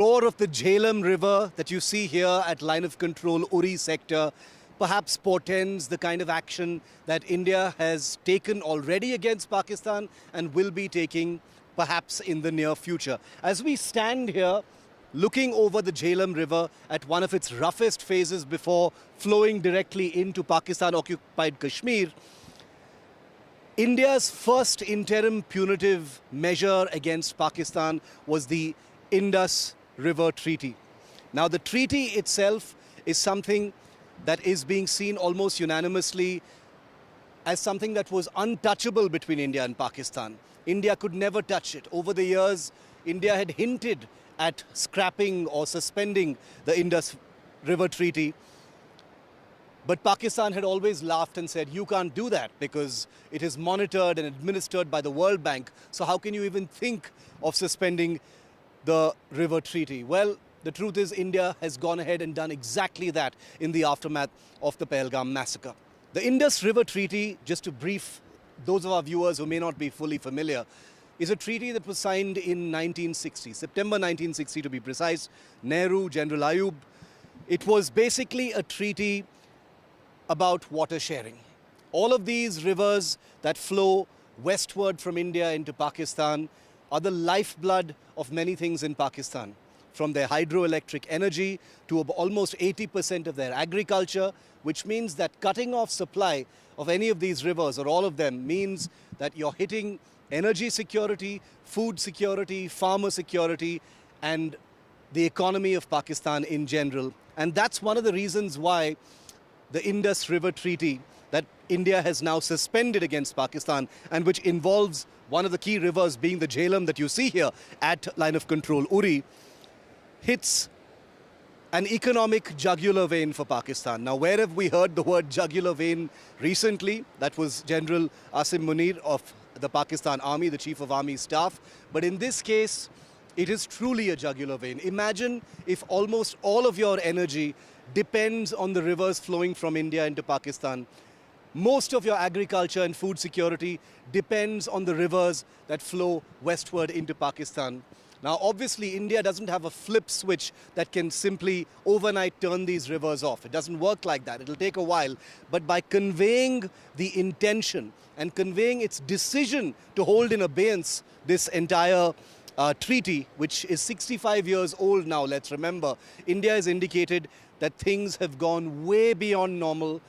Roar of the Jhelum River that you see here at line of control Uri sector perhaps portends the kind of action that India has taken already against Pakistan and will be taking perhaps in the near future. As we stand here looking over the Jhelum River at one of its roughest phases before flowing directly into Pakistan-occupied Kashmir, India's first interim punitive measure against Pakistan was the Indus River Treaty. Now, the treaty itself is something that is being seen almost unanimously as something that was untouchable between India and Pakistan. India could never touch it. Over the years, India had hinted at scrapping or suspending the Indus River Treaty. But Pakistan had always laughed and said, you can't do that because it is monitored and administered by the World Bank. So how can you even think of suspending the river treaty? Well, the truth is India has gone ahead and done exactly that in the aftermath of the Pahalgam massacre. The Indus River Treaty, just to brief those of our viewers who may not be fully familiar, is a treaty that was signed in 1960, September 1960 to be precise. Nehru, General Ayub. It was basically a treaty about water sharing. All of these rivers that flow westward from India into Pakistan are the lifeblood of many things in Pakistan, from their hydroelectric energy to almost 80% of their agriculture, which means that cutting off supply of any of these rivers or all of them means that you're hitting energy security, food security, farmer security, and the economy of Pakistan in general. And that's one of the reasons why the Indus River Treaty that India has now suspended against Pakistan, and which involves one of the key rivers being the Jhelum that you see here at line of control Uri, hits an economic jugular vein for Pakistan. Now, where have we heard the word jugular vein recently? That was General Asim Munir of the Pakistan Army, the Chief of Army Staff. But in this case, it is truly a jugular vein. Imagine if almost all of your energy depends on the rivers flowing from India into Pakistan. Most of your agriculture and food security depends on the rivers that flow westward into Pakistan. Now, obviously, India doesn't have a flip switch that can simply overnight turn these rivers off. It doesn't work like that. It'll take a while. But by conveying the intention and conveying its decision to hold in abeyance this entire treaty, which is 65 years old now, let's remember, India has indicated that things have gone way beyond normal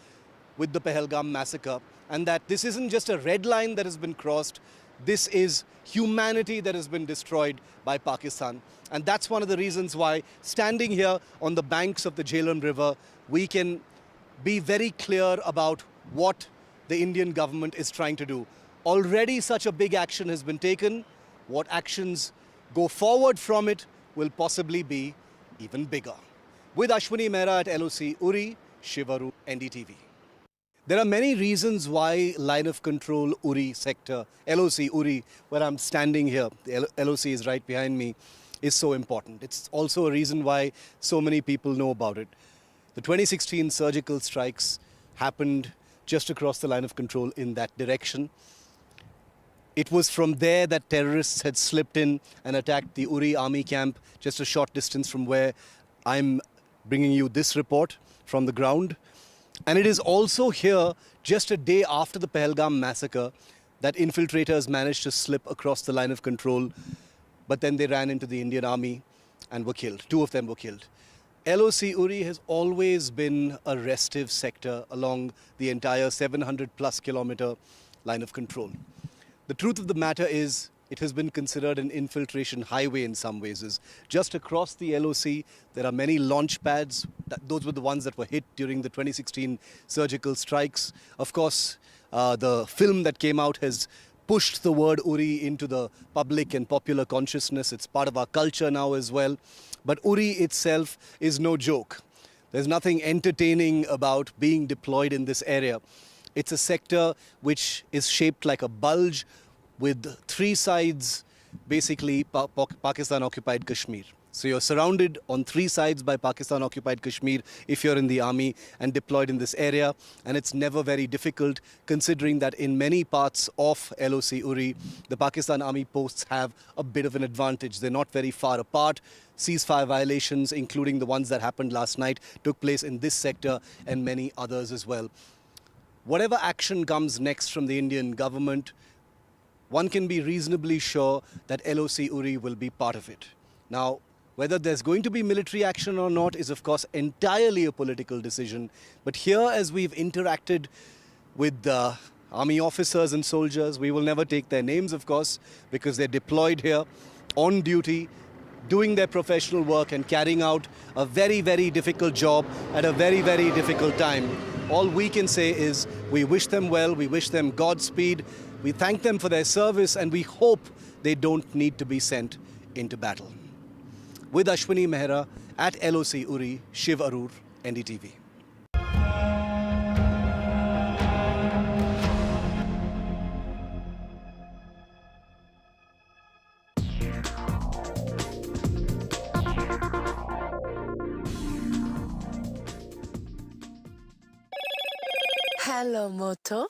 with the Pahalgam massacre, and that this isn't just a red line that has been crossed, this is humanity that has been destroyed by Pakistan. And that's one of the reasons why, standing here on the banks of the Jhelum River, we can be very clear about what the Indian government is trying to do. Already such a big action has been taken. What actions go forward from it will possibly be even bigger. With Ashwini Mehra at LOC Uri, Shiv Aroor, NDTV. There are many reasons why line of control Uri sector, LOC Uri, where I'm standing here, the LOC is right behind me, is so important. It's also a reason why so many people know about it. The 2016 surgical strikes happened just across the line of control in that direction. It was from there that terrorists had slipped in and attacked the Uri army camp just a short distance from where I'm bringing you this report from the ground. And it is also here, just a day after the Pahalgam massacre, that infiltrators managed to slip across the line of control, but then they ran into the Indian army and were killed. 2 of them were killed. LOC Uri has always been a restive sector along the entire 700+ kilometer line of control. The truth of the matter is, it has been considered an infiltration highway in some ways. Just across the LOC, there are many launch pads. Those were the ones that were hit during the 2016 surgical strikes. Of course, the film that came out has pushed the word Uri into the public and popular consciousness. It's part of our culture now as well. But Uri itself is no joke. There's nothing entertaining about being deployed in this area. It's a sector which is shaped like a bulge, with 3 sides, basically Pakistan-occupied Kashmir. So you're surrounded on three sides by Pakistan-occupied Kashmir if you're in the army and deployed in this area. And it's never very difficult considering that in many parts of LOC Uri, the Pakistan army posts have a bit of an advantage. They're not very far apart. Ceasefire violations, including the ones that happened last night, took place in this sector and many others as well. Whatever action comes next from the Indian government, one can be reasonably sure that LOC Uri will be part of it. Now, whether there's going to be military action or not is, of course, entirely a political decision. But here, as we've interacted with army officers and soldiers, we will never take their names, of course, because they're deployed here on duty, doing their professional work and carrying out a very, very difficult job at a very, very difficult time. All we can say is we wish them well, we wish them Godspeed, we thank them for their service, and we hope they don't need to be sent into battle. With Ashwini Mehra at LOC Uri, Shiv Aroor, NDTV. Hello, Moto.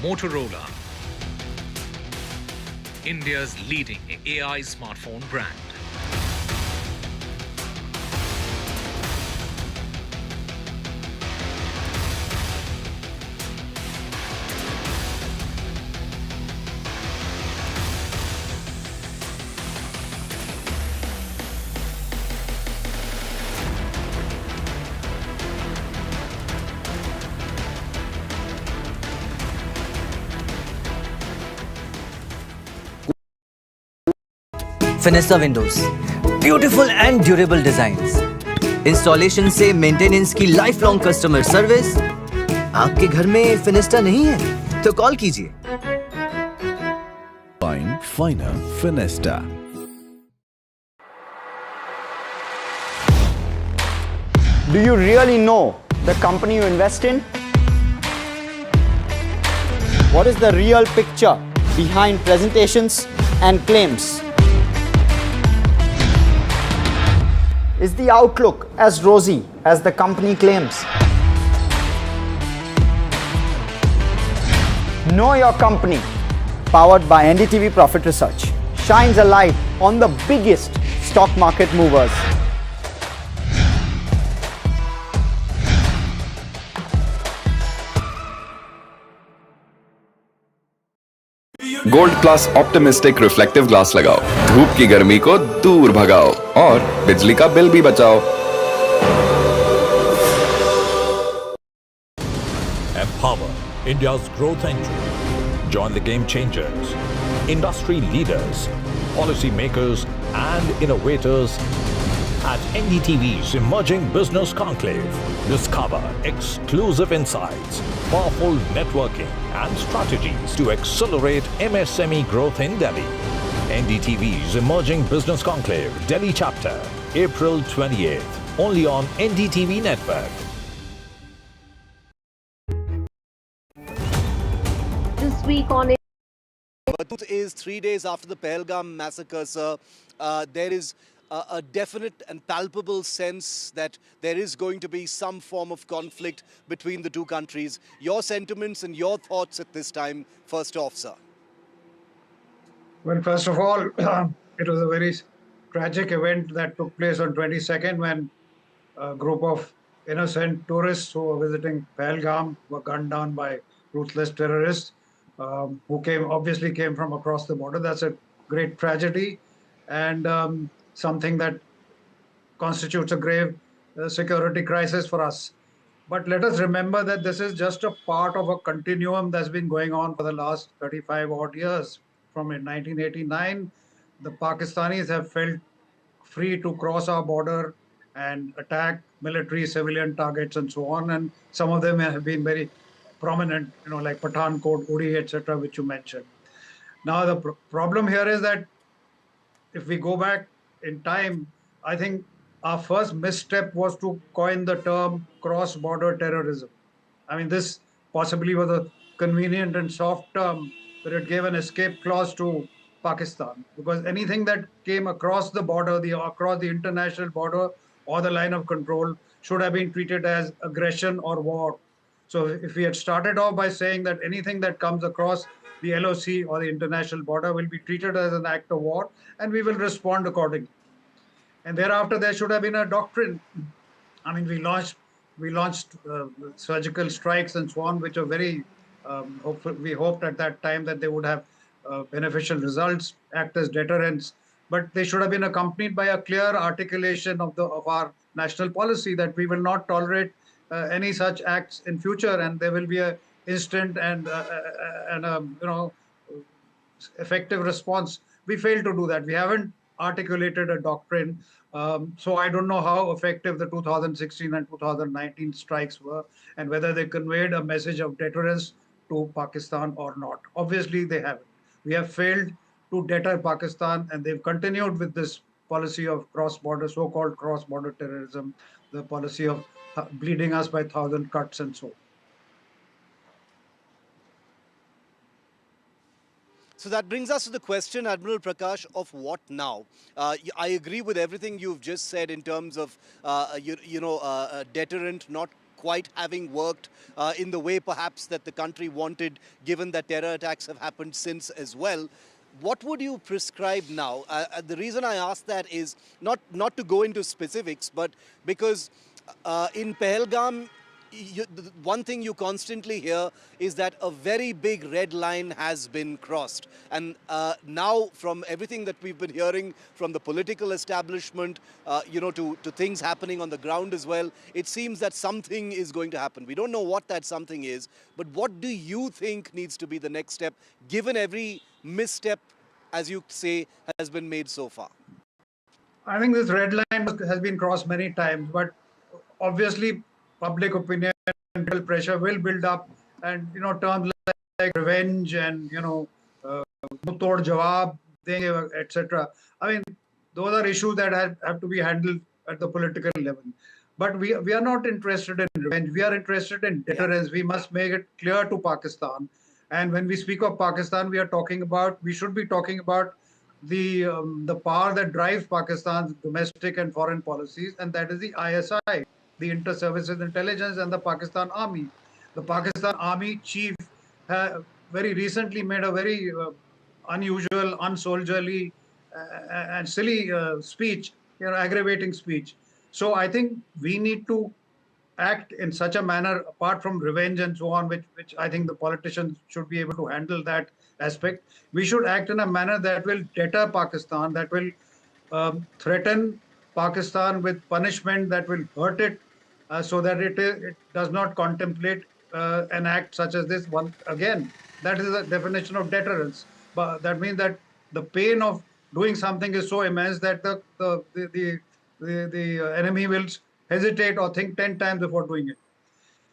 Motorola, India's leading AI smartphone brand. Fenesta windows, beautiful and durable designs, installation से maintenance की life long customer service. आपके घर में फिनेस्टा नहीं है तो call कीजिए। Finer Finesta. Do you really know the company you invest in? What is the real picture behind presentations and claims? Is the outlook as rosy as the company claims? Know Your Company, powered by NDTV Profit Research, shines a light on the biggest stock market movers. Gold plus optimistic reflective glass लगाओ, धूप की गर्मी को दूर भगाओ और बिजली का बिल भी बचाओ। Empower India's growth engine. Join the game changers, industry leaders, policy makers and innovators at NDTV's Emerging Business Conclave. Discover exclusive insights, powerful networking and strategies to accelerate MSME growth in Delhi. NDTV's Emerging Business Conclave, Delhi Chapter, April 28th, only on NDTV Network. This week on It is 3 days after the Pahalgam massacre, sir. There is a definite and palpable sense that there is going to be some form of conflict between the two countries. Your sentiments and your thoughts at this time, first off, sir. Well, first of all, it was a very tragic event that took place on 22nd when a group of innocent tourists who were visiting Pahalgam were gunned down by ruthless terrorists who obviously came from across the border. That's a great tragedy and something that constitutes a grave security crisis for us. But let us remember that this is just a part of a continuum that's been going on for the last 35 odd years. From 1989, the Pakistanis have felt free to cross our border and attack military, civilian targets and so on. And some of them have been very prominent, like Pathankot, Uri, etc., which you mentioned. Now, the problem here is that if we go back in time, I think our first misstep was to coin the term cross-border terrorism. I mean, this possibly was a convenient and soft term, but it gave an escape clause to Pakistan, because anything that came across the border, across the international border or the line of control should have been treated as aggression or war. So if we had started off by saying that anything that comes across the LOC or the international border will be treated as an act of war, and we will respond accordingly. And thereafter, there should have been a doctrine. I mean, we launched surgical strikes and so on, which are very hopeful. We hoped at that time that they would have beneficial results, act as deterrents, but they should have been accompanied by a clear articulation of our national policy that we will not tolerate any such acts in future, and there will be a instant and effective response. We failed to do that. We haven't articulated a doctrine. So I don't know how effective the 2016 and 2019 strikes were, and whether they conveyed a message of deterrence to Pakistan or not. Obviously, they haven't. We have failed to deter Pakistan, and they've continued with this policy of cross-border, so-called cross-border terrorism, the policy of bleeding us by 1,000 cuts and so on. So that brings us to the question, Admiral Prakash, of what now? I agree with everything you've just said in terms of, deterrent not quite having worked in the way perhaps that the country wanted, given that terror attacks have happened since as well. What would you prescribe now? The reason I ask that is not to go into specifics, but because in Pahalgam, the one thing you constantly hear is that a very big red line has been crossed. And now, from everything that we've been hearing from the political establishment, to things happening on the ground as well, it seems that something is going to happen. We don't know what that something is, but what do you think needs to be the next step, given every misstep, as you say, has been made so far? I think this red line has been crossed many times, but obviously public opinion and political pressure will build up, and terms like revenge and muh tod jawab denge, etc. I mean, those are issues that have to be handled at the political level. But we are not interested in revenge. We are interested in deterrence. We must make it clear to Pakistan. And when we speak of Pakistan, we should be talking about the power that drives Pakistan's domestic and foreign policies, and that is the ISI, the Inter-Services Intelligence, and the Pakistan Army. The Pakistan Army chief very recently made a very unusual, unsoldierly, and silly speech, aggravating speech. So I think we need to act in such a manner, apart from revenge and so on, which I think the politicians should be able to handle that aspect. We should act in a manner that will deter Pakistan, that will threaten Pakistan with punishment that will hurt it, so that it does not contemplate an act such as this one again. That is the definition of deterrence. But that means that the pain of doing something is so immense that the enemy will hesitate or think 10 times before doing it.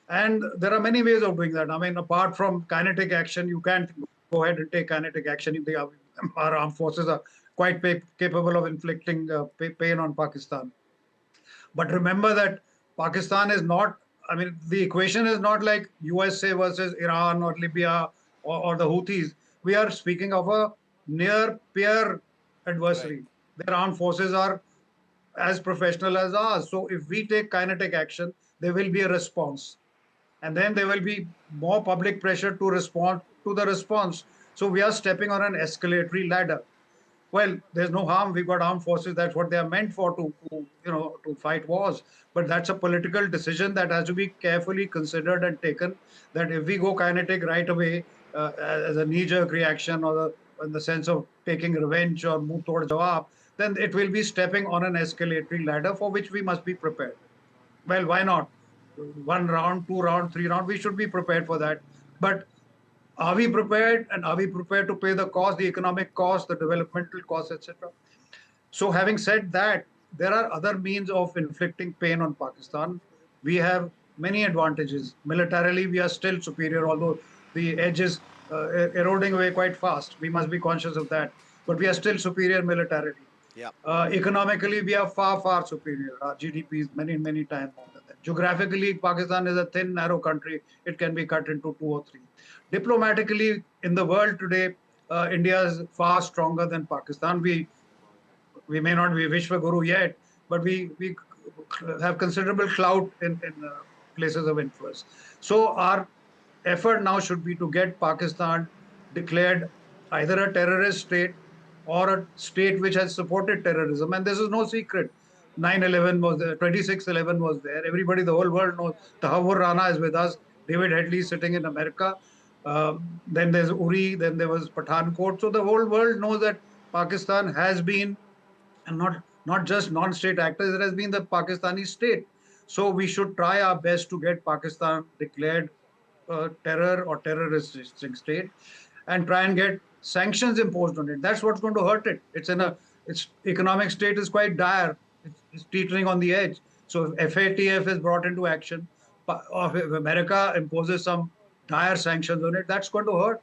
And there are many ways of doing that. I mean, apart from kinetic action, you can't go ahead and take kinetic action. Our armed forces are quite capable of inflicting pain on Pakistan. But remember that Pakistan is not, I mean, the equation is not like USA versus Iran or Libya or the Houthis. We are speaking of a near peer adversary. Right. Their armed forces are as professional as ours. So if we take kinetic action, there will be a response. And then there will be more public pressure to respond to the response. So we are stepping on an escalatory ladder. Well, there's no harm. We've got armed forces. That's what they are meant for, to fight wars. But that's a political decision that has to be carefully considered and taken. That if we go kinetic right away as a knee-jerk reaction, or in the sense of taking revenge or muh tod jawab, then it will be stepping on an escalatory ladder for which we must be prepared. Well, why not? 1 round, 2 round, 3 round, we should be prepared for that. But are we prepared, and are we prepared to pay the cost, the economic cost, the developmental cost, etc.? So having said that, there are other means of inflicting pain on Pakistan. We have many advantages. Militarily, we are still superior, although the edge is eroding away quite fast. We must be conscious of that. But we are still superior militarily. Yeah. Economically, we are far, far superior. Our GDP is many, many times more than that. Geographically, Pakistan is a thin, narrow country. It can be cut into 2 or 3. Diplomatically, in the world today, India is far stronger than Pakistan. We may not be Vishwaguru yet, but we have considerable clout in places of influence. So our effort now should be to get Pakistan declared either a terrorist state or a state which has supported terrorism. And this is no secret. 9/11 was there, 26/11 was there. Everybody, the whole world knows. Tahawur Rana is with us. David Headley is sitting in America. Then there's Uri. Then there was Pathankot. So the whole world knows that Pakistan has been, and not just non-state actors, it has been the Pakistani state. So we should try our best to get Pakistan declared terror or terroristic state, and try and get sanctions imposed on it. That's what's going to hurt it. Its economic state is quite dire. It's teetering on the edge. So if FATF is brought into action, or if America imposes some dire sanctions on it, that's going to hurt.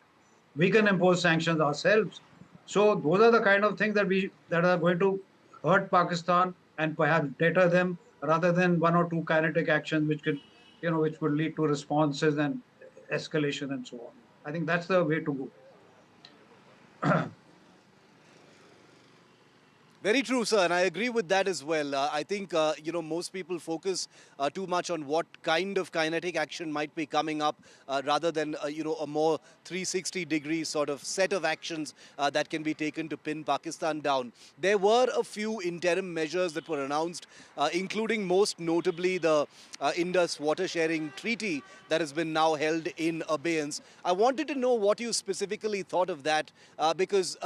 We can impose sanctions ourselves. So those are the kind of things that are going to hurt Pakistan and perhaps deter them, rather than one or two kinetic actions which would lead to responses and escalation and so on. I think that's the way to go. Very true, sir, and I agree with that as well. I think most people focus too much on what kind of kinetic action might be coming up, rather than a more 360-degree sort of set of actions that can be taken to pin Pakistan down. There were a few interim measures that were announced, including most notably the Indus water sharing treaty that has been now held in abeyance. I wanted to know what you specifically thought of that, because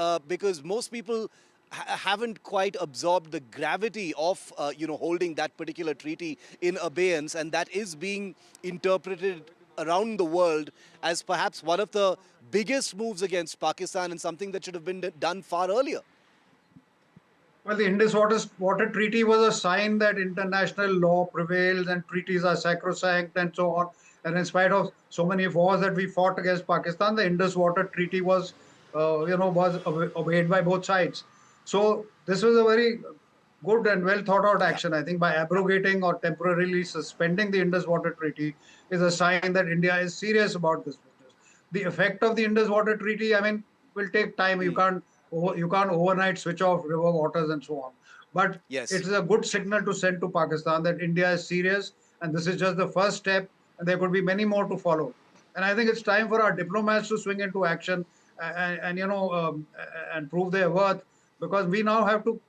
most people haven't quite absorbed the gravity of holding that particular treaty in abeyance, and that is being interpreted around the world as perhaps one of the biggest moves against Pakistan, and something that should have been done far earlier. Well, the Indus Water Treaty was a sign that international law prevails and treaties are sacrosanct and so on. And in spite of so many wars that we fought against Pakistan, the Indus Water Treaty was obeyed by both sides. So this was a very good and well thought out action. I think by abrogating or temporarily suspending the Indus Water Treaty is a sign that India is serious about this business. The effect of the Indus Water Treaty, I mean, will take time. You can't overnight switch off river waters and so on. But Yes. it is a good signal to send to Pakistan that India is serious, and this is just the first step, and there could be many more to follow. And I think it's time for our diplomats to swing into action and prove their worth, because we now have to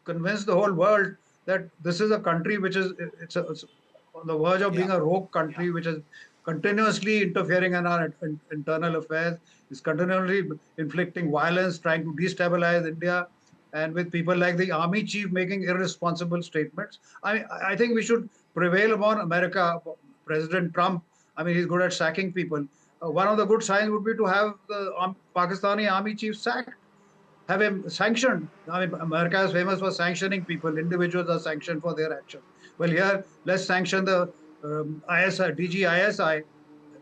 convince the whole world that this is a country which is it's on the verge of being a rogue country, which is continuously interfering in our internal affairs, is continually inflicting violence, trying to destabilize India, and with people like the army chief making irresponsible statements. I think we should prevail upon America, President Trump. I mean, he's good at sacking people. One of the good signs would be to have the Pakistani army chief sacked, have him sanctioned. I mean, America is famous for sanctioning people. Individuals are sanctioned for their action. Well, here, let's sanction the ISI, DG ISI.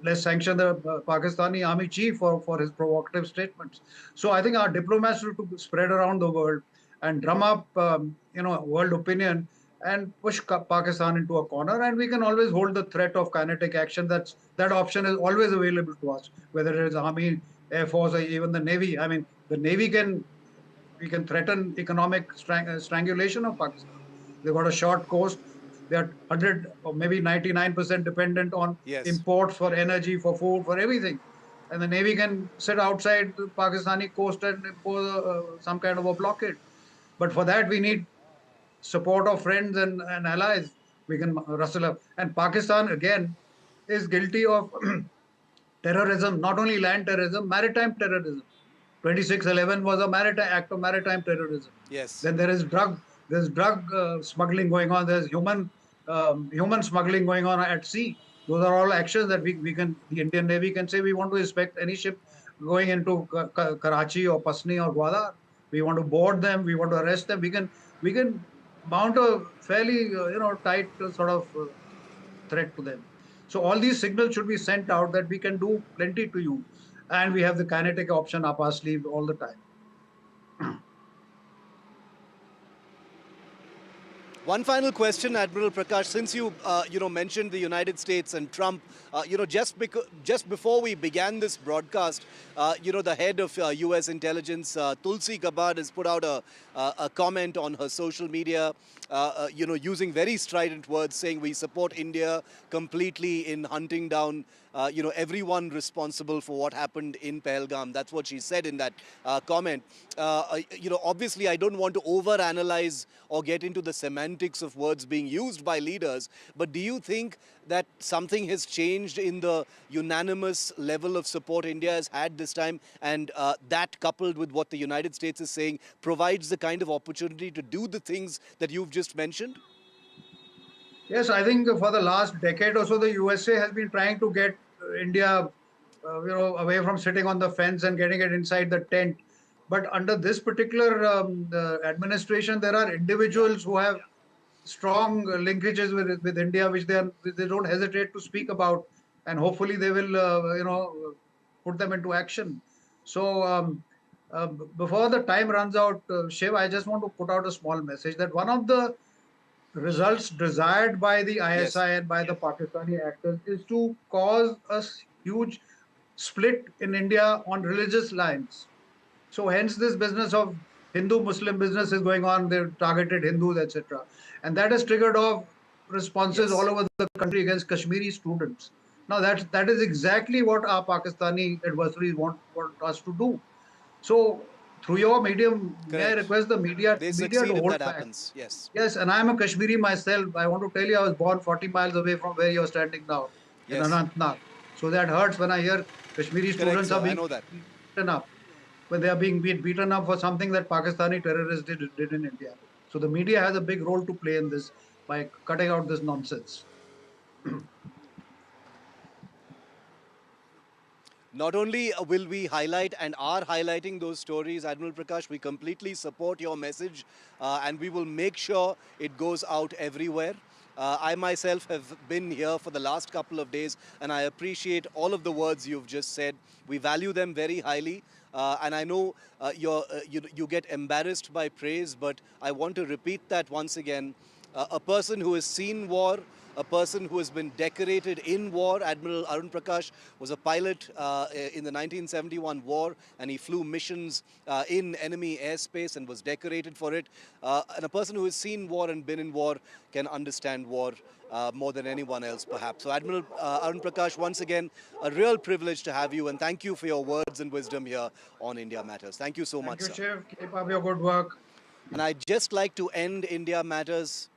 Let's sanction the Pakistani army chief for his provocative statements. So I think our diplomats should spread around the world and drum up, world opinion, and push Pakistan into a corner. And we can always hold the threat of kinetic action. That option is always available to us, whether it is army, air force, or even the navy. I mean, the navy we can threaten economic strangulation of Pakistan. They've got a short coast. They're 100 or maybe 99% dependent on imports for energy, for food, for everything. And the navy can sit outside the Pakistani coast and impose some kind of a blockade. But for that, we need support of friends and allies. We can rustle up. And Pakistan, again, is guilty of terrorism, not only land terrorism, maritime terrorism. 26/11 was a act of maritime terrorism. Yes. Then there's drug smuggling going on. There's human smuggling going on at sea. Those are all actions that the Indian Navy can say, we want to inspect any ship going into Karachi or Pasni or Gwadar. We want to board them. We want to arrest them. We can mount a fairly tight sort of threat to them. So all these signals should be sent out that we can do plenty to you, and we have the kinetic option up our sleeve all the time. One final question, Admiral Prakash. Since you mentioned the United States and Trump, just before we began this broadcast, the head of U.S. intelligence, Tulsi Gabbard, has put out a comment on her social media, using very strident words, saying we support India completely in hunting down everyone responsible for what happened in Pahalgam. That's what she said in that comment. Obviously, I don't want to overanalyze or get into the semantics of words being used by leaders, but do you think that something has changed in the unanimous level of support India has had this time, and that coupled with what the United States is saying provides the kind of opportunity to do the things that you've just mentioned? Yes, I think for the last decade or so, the USA has been trying to get India, away from sitting on the fence and getting it inside the tent. But under this particular administration, there are individuals who have strong linkages with India, which they don't hesitate to speak about, and hopefully they will, put them into action. So before the time runs out, Shiv, I just want to put out a small message that one of the results desired by the Yes. ISI and by the Pakistani actors is to cause a huge split in India on religious lines. So hence this business of Hindu-Muslim business is going on. They've targeted Hindus, etc. And that has triggered off responses Yes. all over the country against Kashmiri students. Now that is exactly what our Pakistani adversaries want us to do. So through your medium, may I Correct. request the media They to succeed if hold that back. happens. Yes. Yes, and I'm a Kashmiri myself. I want to tell you, I was born 40 miles away from where you're standing now, in Yes. Anantnag. So that hurts when I hear Kashmiri Correct, students sir. are I being know that. beaten up, when they are being beaten up for something that Pakistani terrorists did in India. So the media has a big role to play in this by cutting out this nonsense. Not only will we highlight and are highlighting those stories, Admiral Prakash, we completely support your message, and we will make sure it goes out everywhere. I myself have been here for the last couple of days, and I appreciate all of the words you've just said. We value them very highly. And I know you get embarrassed by praise, but I want to repeat that once again. A person who has seen war, a person who has been decorated in war. Admiral Arun Prakash was a pilot in the 1971 war, and he flew missions in enemy airspace and was decorated for it. And a person who has seen war and been in war can understand war more than anyone else, perhaps. So, Admiral Arun Prakash, once again, a real privilege to have you, and thank you for your words and wisdom here on India Matters. Thank you so much, Thank you, sir. Shiv. Keep up your good work. And I'd just like to end India Matters.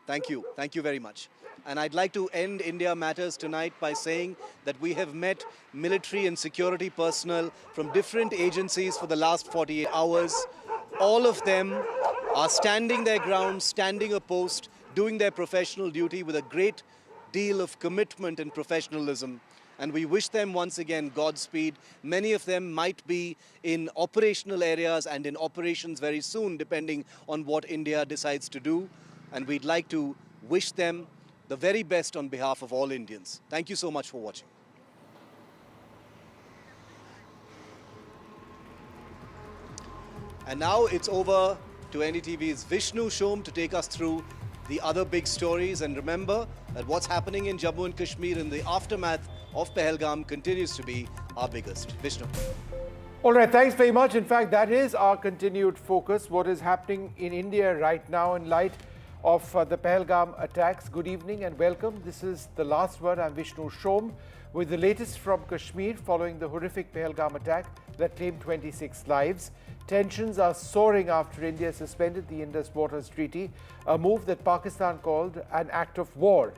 Thank you. Thank you very much. And I'd like to end India Matters tonight by saying that we have met military and security personnel from different agencies for the last 48 hours. All of them are standing their ground, standing a post, doing their professional duty with a great deal of commitment and professionalism. And we wish them once again Godspeed. Many of them might be in operational areas and in operations very soon, depending on what India decides to do. And we'd like to wish them the very best on behalf of all Indians. Thank you so much for watching. And now it's over to NDTV's Vishnu Shom to take us through the other big stories. And remember that what's happening in Jammu and Kashmir in the aftermath of Pahalgam continues to be our biggest. Vishnu. All right, thanks very much. In fact, that is our continued focus, what is happening in India right now in light of the Pahalgam attacks. Good evening and welcome. This is The Last Word. I'm Vishnu Shom with the latest from Kashmir following the horrific Pahalgam attack that claimed 26 lives. Tensions are soaring after India suspended the Indus Waters Treaty, a move that Pakistan called an act of war.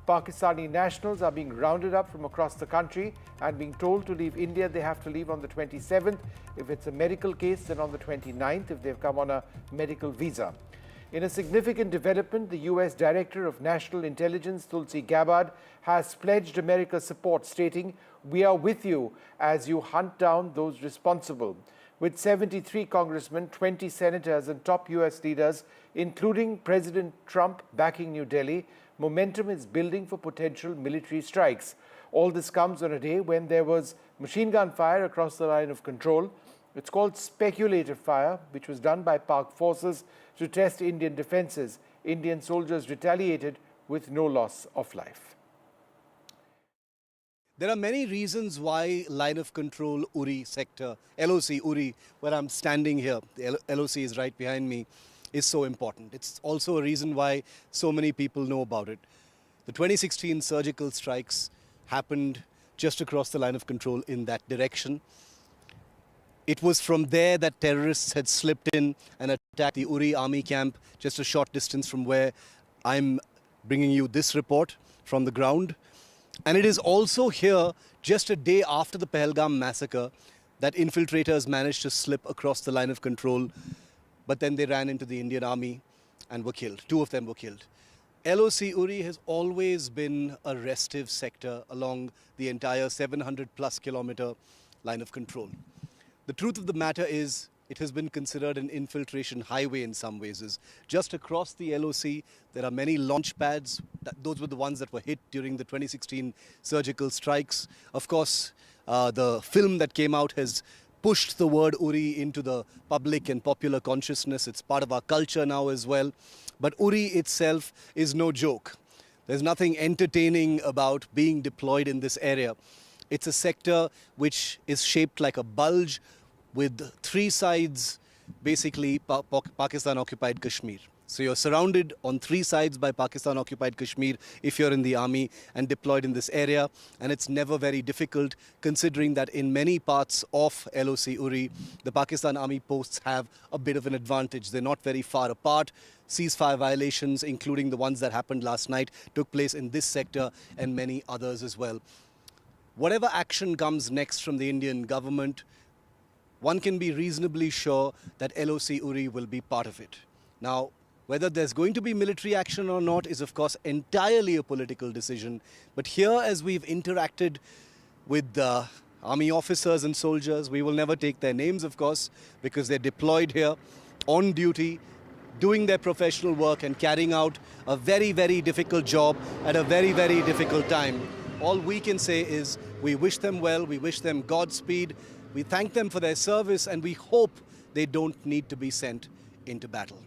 Pakistani nationals are being rounded up from across the country and being told to leave India. They have to leave on the 27th if it's a medical case, then on the 29th if they've come on a medical visa. In a significant development, the US Director of National Intelligence, Tulsi Gabbard, has pledged America's support, stating, "We are with you as you hunt down those responsible." With 73 congressmen, 20 senators and top US leaders, including President Trump, backing New Delhi, momentum is building for potential military strikes. All this comes on a day when there was machine gun fire across the line of control. It's called speculative fire, which was done by Pak forces to test Indian defenses. Indian soldiers retaliated with no loss of life. There are many reasons why line of control Uri sector, LOC Uri, where I'm standing here, the LOC is right behind me, is so important. It's also a reason why so many people know about it. The 2016 surgical strikes happened just across the line of control in that direction. It was from there that terrorists had slipped in and attacked the Uri army camp just a short distance from where I'm bringing you this report from the ground. And it is also here, just a day after the Pahalgam massacre, that infiltrators managed to slip across the line of control, but then they ran into the Indian army and were killed. 2 of them were killed. LOC Uri has always been a restive sector along the entire 700 plus kilometer line of control. The truth of the matter is, it has been considered an infiltration highway in some ways. Just across the LOC, there are many launch pads. Those were the ones that were hit during the 2016 surgical strikes. Of course, the film that came out has pushed the word Uri into the public and popular consciousness. It's part of our culture now as well. But Uri itself is no joke. There's nothing entertaining about being deployed in this area. It's a sector which is shaped like a bulge with 3 sides, basically Pakistan-occupied Kashmir. So you're surrounded on 3 sides by Pakistan-occupied Kashmir if you're in the army and deployed in this area. And it's never very difficult, considering that in many parts of LOC Uri, the Pakistan army posts have a bit of an advantage. They're not very far apart. Ceasefire violations, including the ones that happened last night, took place in this sector and many others as well. Whatever action comes next from the Indian government, one can be reasonably sure that LOC Uri will be part of it. Now, whether there's going to be military action or not is, of course, entirely a political decision. But here, as we've interacted with army officers and soldiers, we will never take their names, of course, because they're deployed here on duty, doing their professional work and carrying out a very, very difficult job at a very, very difficult time. All we can say is we wish them well, we wish them Godspeed, we thank them for their service, and we hope they don't need to be sent into battle.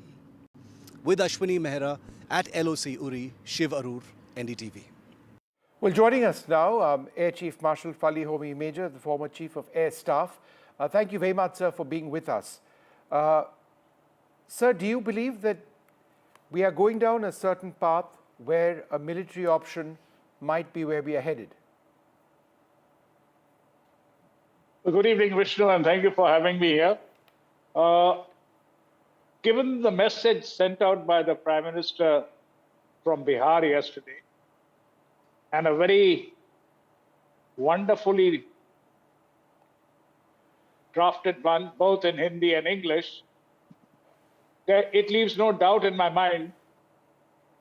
With Ashwini Mehra at LOC Uri, Shiv Aroor, NDTV. Well, joining us now, Air Chief Marshal Fali Homi Major, the former Chief of Air Staff. Thank you very much, sir, for being with us. Sir, do you believe that we are going down a certain path where a military option might be where we are headed? Good evening, Vishnu, and thank you for having me here. Given the message sent out by the Prime Minister from Bihar yesterday, and a very wonderfully drafted one, both in Hindi and English, it leaves no doubt in my mind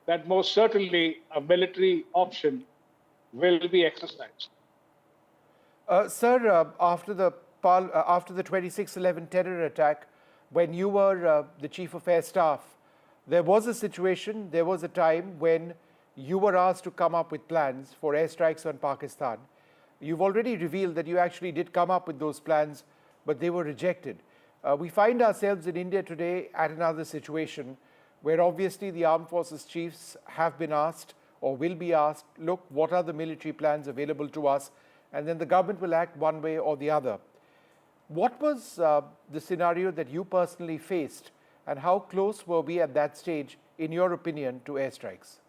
that most certainly a military option will be exercised. Sir, after the 26/11 terror attack, when you were the Chief of Air Staff, there was a situation, there was a time when you were asked to come up with plans for airstrikes on Pakistan. You've already revealed that you actually did come up with those plans, but they were rejected. We find ourselves in India today at another situation where obviously the armed forces chiefs have been asked or will be asked, look, what are the military plans available to us? And then the government will act one way or the other. What was the scenario that you personally faced, and how close were we at that stage, in your opinion, to airstrikes?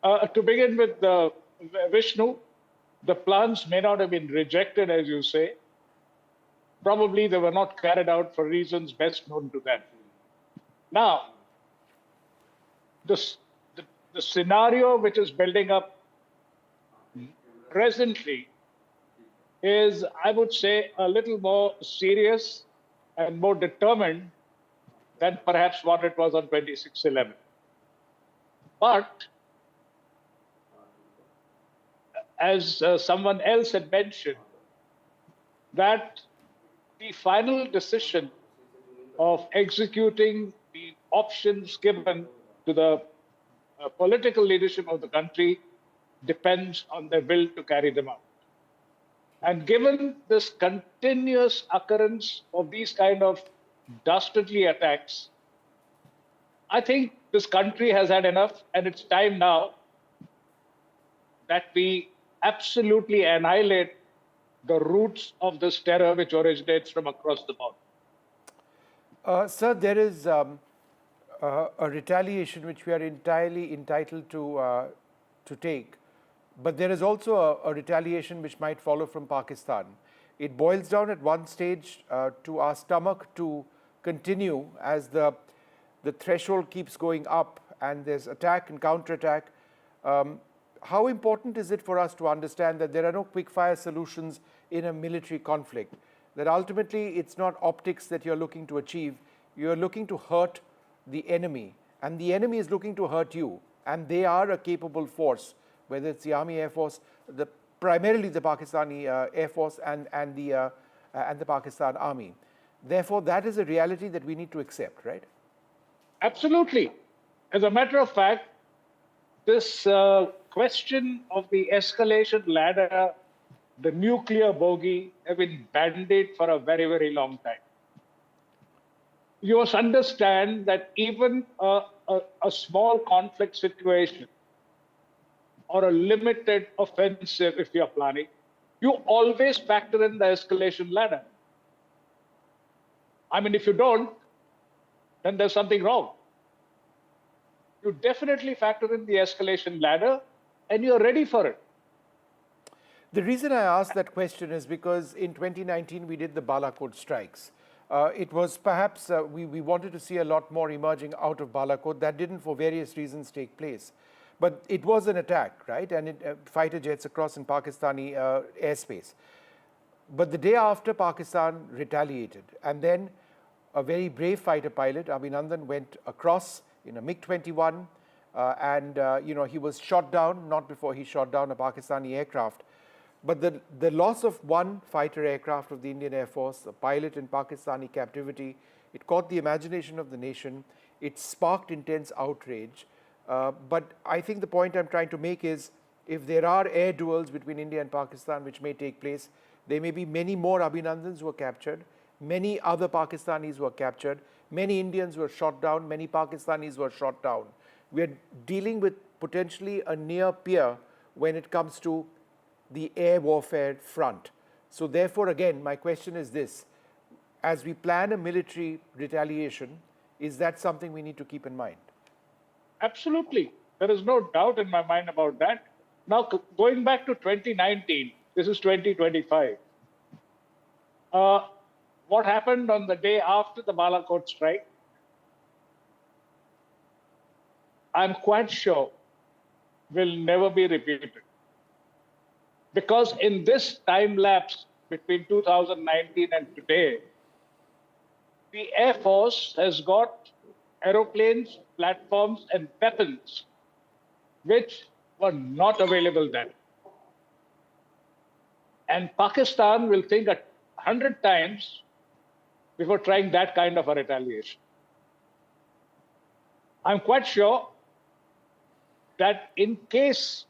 To begin with, Vishnu, the plans may not have been rejected, as you say. Probably they were not carried out for reasons best known to them. Now, the scenario which is building up presently is, I would say, a little more serious and more determined than perhaps what it was on 26/11. But as someone else had mentioned, that the final decision of executing the options given to the political leadership of the country depends on their will to carry them out. And given this continuous occurrence of these kind of dastardly attacks, I think this country has had enough, and it's time now that we absolutely annihilate the roots of this terror which originates from across the border. Sir, there is a retaliation which we are entirely entitled to take, but there is also a retaliation which might follow from Pakistan. It boils down at one stage to our stomach to continue as the threshold keeps going up and there's attack and counterattack. How important is it for us to understand that there are no quick fire solutions in a military conflict? That ultimately it's not optics that you're looking to achieve, you're looking to hurt the enemy, and the enemy is looking to hurt you, and they are a capable force, whether it's the Army, Air Force, primarily the Pakistani Air Force and the Pakistan Army. Therefore, that is a reality that we need to accept, right? Absolutely. As a matter of fact, this question of the escalation ladder, the nuclear bogey, have been bandied for a very, very long time. You must understand that even a small conflict situation or a limited offensive, if you're planning, you always factor in the escalation ladder. I mean, if you don't, then there's something wrong. You definitely factor in the escalation ladder and you're ready for it. The reason I asked that question is because in 2019 we did the Balakot strikes. It was perhaps, we wanted to see a lot more emerging out of Balakot. That didn't, for various reasons, take place. But it was an attack, right? And fighter jets across in Pakistani airspace. But the day after, Pakistan retaliated. And then a very brave fighter pilot, Abhinandan, went across in a MiG-21 and he was shot down, not before he shot down a Pakistani aircraft. But the loss of one fighter aircraft of the Indian Air Force, a pilot in Pakistani captivity, it caught the imagination of the nation. It sparked intense outrage. But I think the point I'm trying to make is, if there are air duels between India and Pakistan which may take place, there may be many more Abhinandans who were captured, many other Pakistanis were captured, many Indians were shot down, many Pakistanis were shot down. We are dealing with potentially a near peer when it comes to the air warfare front. So therefore, again, my question is this: as we plan a military retaliation, is that something we need to keep in mind? Absolutely. There is no doubt in my mind about that. Now, going back to 2019, this is 2025. What happened on the day after the Balakot strike, I'm quite sure will never be repeated. Because in this time lapse between 2019 and today, the Air Force has got aeroplanes, platforms, and weapons which were not available then. And Pakistan will think 100 times before trying that kind of a retaliation. I'm quite sure that in case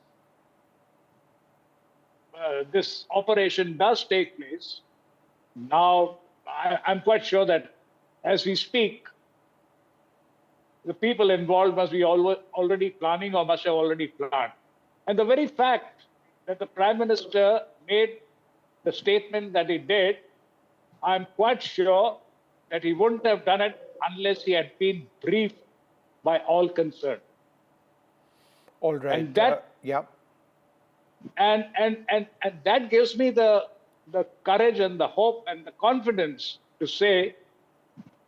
this operation does take place, now I'm quite sure that as we speak, the people involved must be already planning or must have already planned. And the very fact that the Prime Minister made the statement that he did, I'm quite sure that he wouldn't have done it unless he had been briefed by all concerned. All right. And that, yeah. And that gives me the courage and the hope and the confidence to say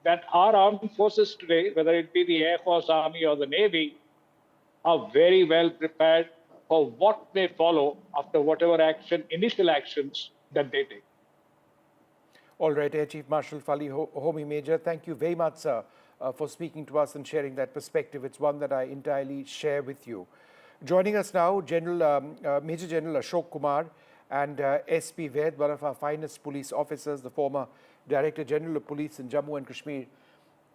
that our armed forces today, whether it be the Air Force, Army, or the Navy, are very well prepared for what may follow after whatever initial actions that they take. All right, Air Chief Marshal Fali Homi Major, thank you very much, sir, for speaking to us and sharing that perspective. It's one that I entirely share with you. Joining us now, Major General Ashok Kumar and SP Vaid, one of our finest police officers, the former Director General of Police in Jammu and Kashmir.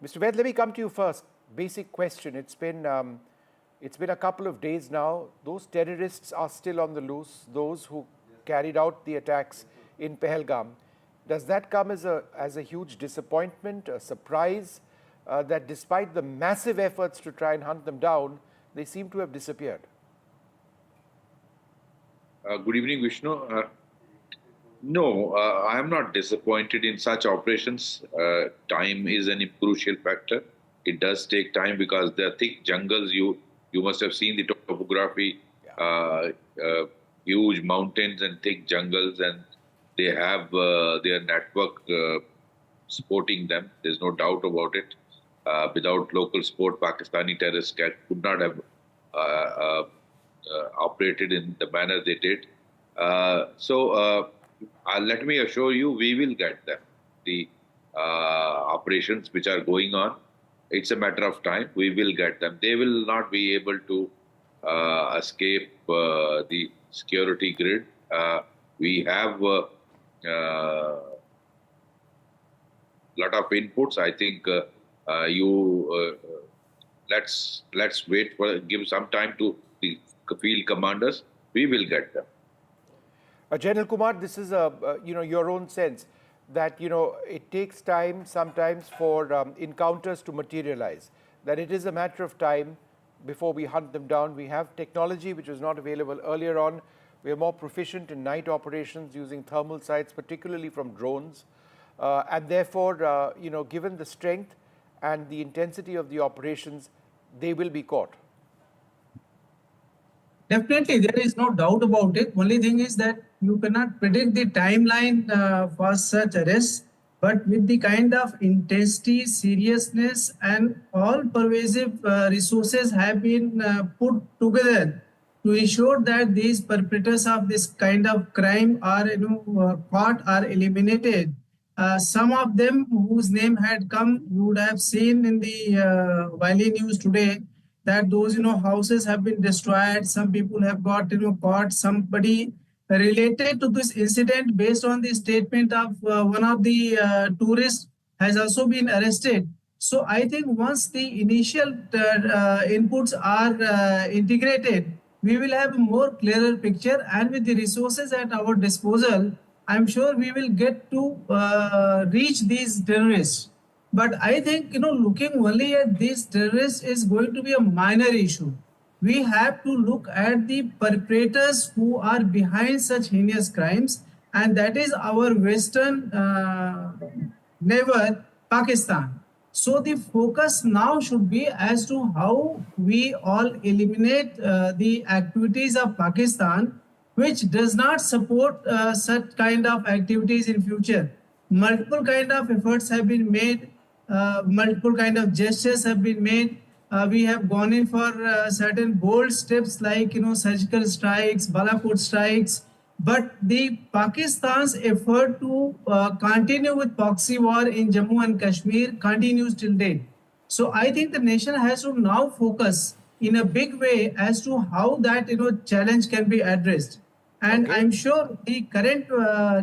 Mr. Vaid, let me come to you first. Basic question. It's been a couple of days now. Those terrorists are still on the loose. Those who carried out the attacks in Pahalgam. Does that come as a huge disappointment, a surprise, that despite the massive efforts to try and hunt them down, they seem to have disappeared? Good evening, Vishnu. No, I am not disappointed in such operations. Time is a crucial factor. It does take time because they are thick jungles. You must have seen the topography, huge mountains and thick jungles, and they have their network supporting them. There's no doubt about it. Without local support, Pakistani terrorists could not have operated in the manner they did. Let me assure you, we will get them. The operations which are going on, it's a matter of time. We will get them. They will not be able to escape the security grid. We have a lot of inputs. I think let's wait for give some time to the field commanders. We will get them. General Kumar, this is your own sense that it takes time sometimes for encounters to materialize. That it is a matter of time before we hunt them down. We have technology which was not available earlier on. We are more proficient in night operations using thermal sights, particularly from drones, and therefore, given the strength and the intensity of the operations, they will be caught. Definitely, there is no doubt about it. Only thing is that you cannot predict the timeline for such arrests, but with the kind of intensity, seriousness, and all pervasive resources have been put together to ensure that these perpetrators of this kind of crime are caught or eliminated. Some of them whose name had come, you would have seen in the Wiley news today, that those houses have been destroyed. Some people have got caught. Somebody related to this incident, based on the statement of one of the tourists, has also been arrested. So I think once the initial inputs are integrated, we will have a more clearer picture, and with the resources at our disposal, I'm sure we will get to reach these terrorists. But I think, looking only at these terrorists is going to be a minor issue. We have to look at the perpetrators who are behind such heinous crimes, and that is our Western neighbor, Pakistan. So the focus now should be as to how we all eliminate the activities of Pakistan, which does not support such kind of activities in future. Multiple kind of efforts have been made. Multiple kind of gestures have been made. We have gone in for certain bold steps like surgical strikes, Balakot strikes. But the Pakistan's effort to continue with proxy war in Jammu and Kashmir continues till date. So I think the nation has to now focus in a big way as to how that challenge can be addressed. And I'm sure the current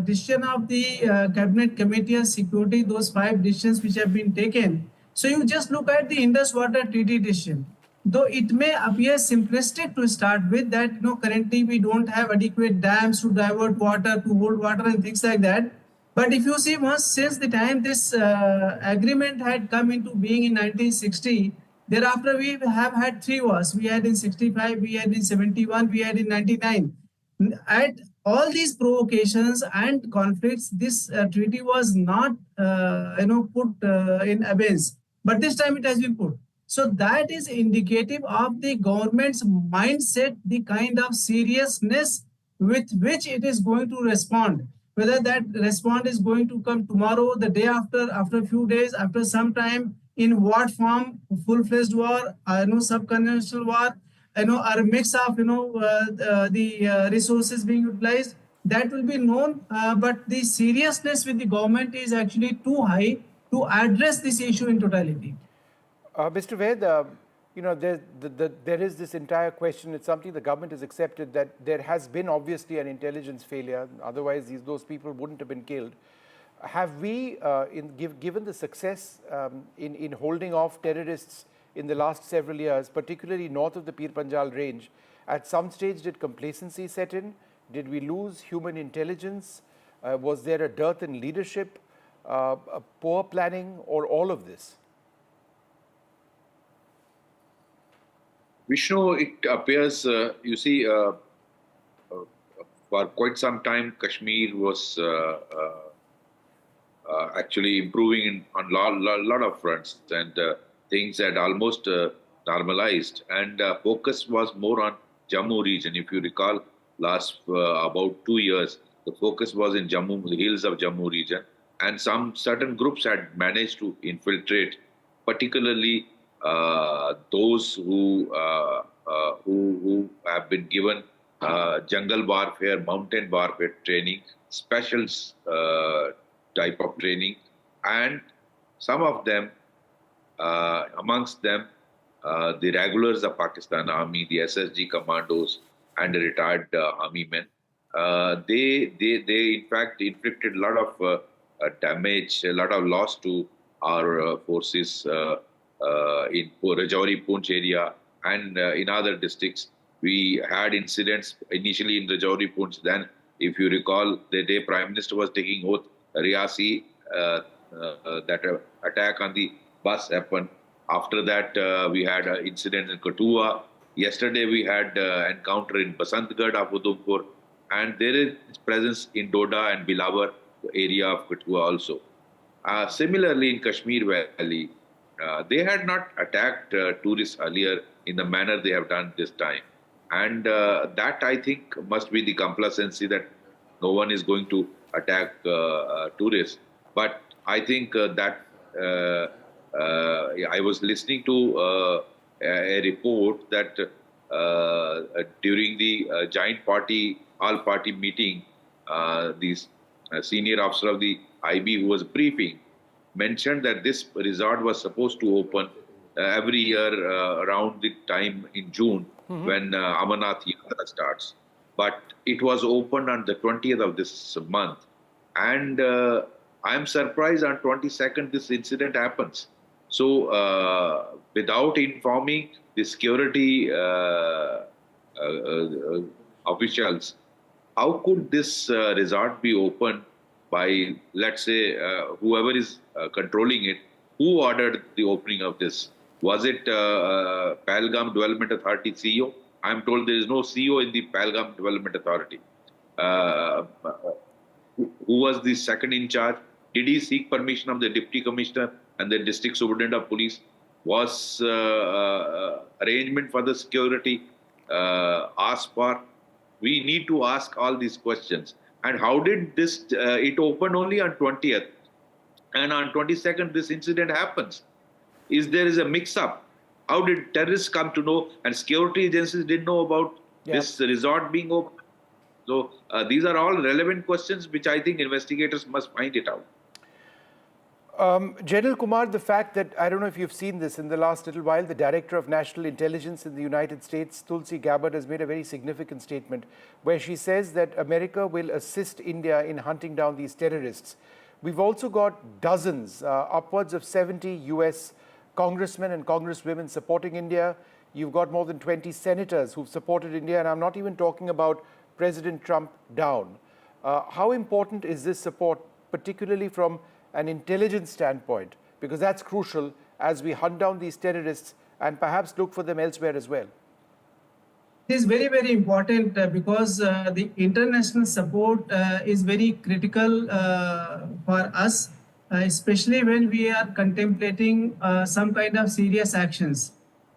decision of the Cabinet Committee on Security, those 5 decisions which have been taken. So you just look at the Indus Water Treaty decision. Though it may appear simplistic to start with, that currently we don't have adequate dams to divert water, to hold water and things like that. But if you see, once since the time this agreement had come into being in 1960, thereafter we have had 3 wars. We had in 65, we had in 71, we had in 99. At all these provocations and conflicts, this treaty was not, put in abeyance. But this time it has been put. So that is indicative of the government's mindset, the kind of seriousness with which it is going to respond. Whether that response is going to come tomorrow, the day after a few days, after some time, in what form, full-fledged war, subconventional war, or a mix of the resources being utilized, that will be known. But the seriousness with the government is actually too high to address this issue in totality. Mr. Ved, there is this entire question. It's something the government has accepted, that there has been obviously an intelligence failure. Otherwise, those people wouldn't have been killed. Have we, given the success in holding off terrorists in the last several years, particularly north of the Pir Panjal range, at some stage did complacency set in? Did we lose human intelligence? Was there a dearth in leadership, a poor planning, or all of this? Vishnu, it appears, for quite some time, Kashmir was actually improving on lot of fronts, and things had almost normalized. And focus was more on Jammu region. If you recall, last about 2 years, the focus was in Jammu, the hills of Jammu region, and some certain groups had managed to infiltrate, particularly those who have been given jungle warfare, mountain warfare training, special type of training, and some of them, amongst them, the regulars of Pakistan Army, the SSG commandos, and the retired army men. They in fact inflicted a lot of damage, a lot of loss to our forces in Rajouri, Poonch area, and in other districts. We had incidents initially in Rajouri, Poonch. Then, if you recall, the day Prime Minister was taking oath, Riyasi, that attack on the bus happened. After that, we had an incident in Kathua. Yesterday, we had encounter in Basantgarh of Udhampur, and there is presence in Doda and Bilawar area of Kathua also. Similarly, in Kashmir Valley, they had not attacked tourists earlier in the manner they have done this time. And that, I think, must be the complacency that no one is going to attack tourists. But I think that I was listening to a report that during the joint party, all-party meeting, the senior officer of the IB who was briefing mentioned that this resort was supposed to open every year around the time in June when Amarnath Yatra starts. But it was opened on the 20th of this month. And I'm surprised on 22nd this incident happens. So without informing the security officials, how could this resort be opened by, let's say, whoever is controlling it? Who ordered the opening of this? Was it Pahalgam Development Authority CEO? I'm told there is no CEO in the Pahalgam Development Authority. Who was the second in charge? Did he seek permission of the Deputy Commissioner and the District Superintendent of Police? Was arrangement for the security asked for? We need to ask all these questions. And how did this, it opened only on 20th, and on 22nd this incident happens? There is a mix-up? How did terrorists come to know, and security agencies didn't know about this resort being open? So these are all relevant questions which I think investigators must find it out. General Kumar, the fact that, I don't know if you've seen this in the last little while, the Director of National Intelligence in the United States, Tulsi Gabbard, has made a very significant statement where she says that America will assist India in hunting down these terrorists. We've also got dozens, upwards of 70 US congressmen and congresswomen supporting India. You've got more than 20 senators who've supported India, and I'm not even talking about President Trump down. How important is this support, particularly from an intelligence standpoint? Because that's crucial as we hunt down these terrorists and perhaps look for them elsewhere as well. It is very, very important because the international support is very critical for us, especially when we are contemplating some kind of serious actions.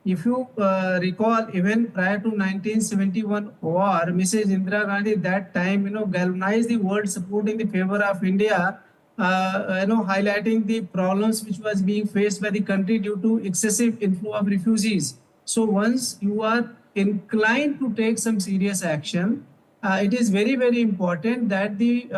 If you recall, even prior to 1971 war, Mrs. Indira Gandhi that time, galvanized the world support in the favor of India, highlighting the problems which was being faced by the country due to excessive inflow of refugees. So once you are inclined to take some serious action, it is very, very important that the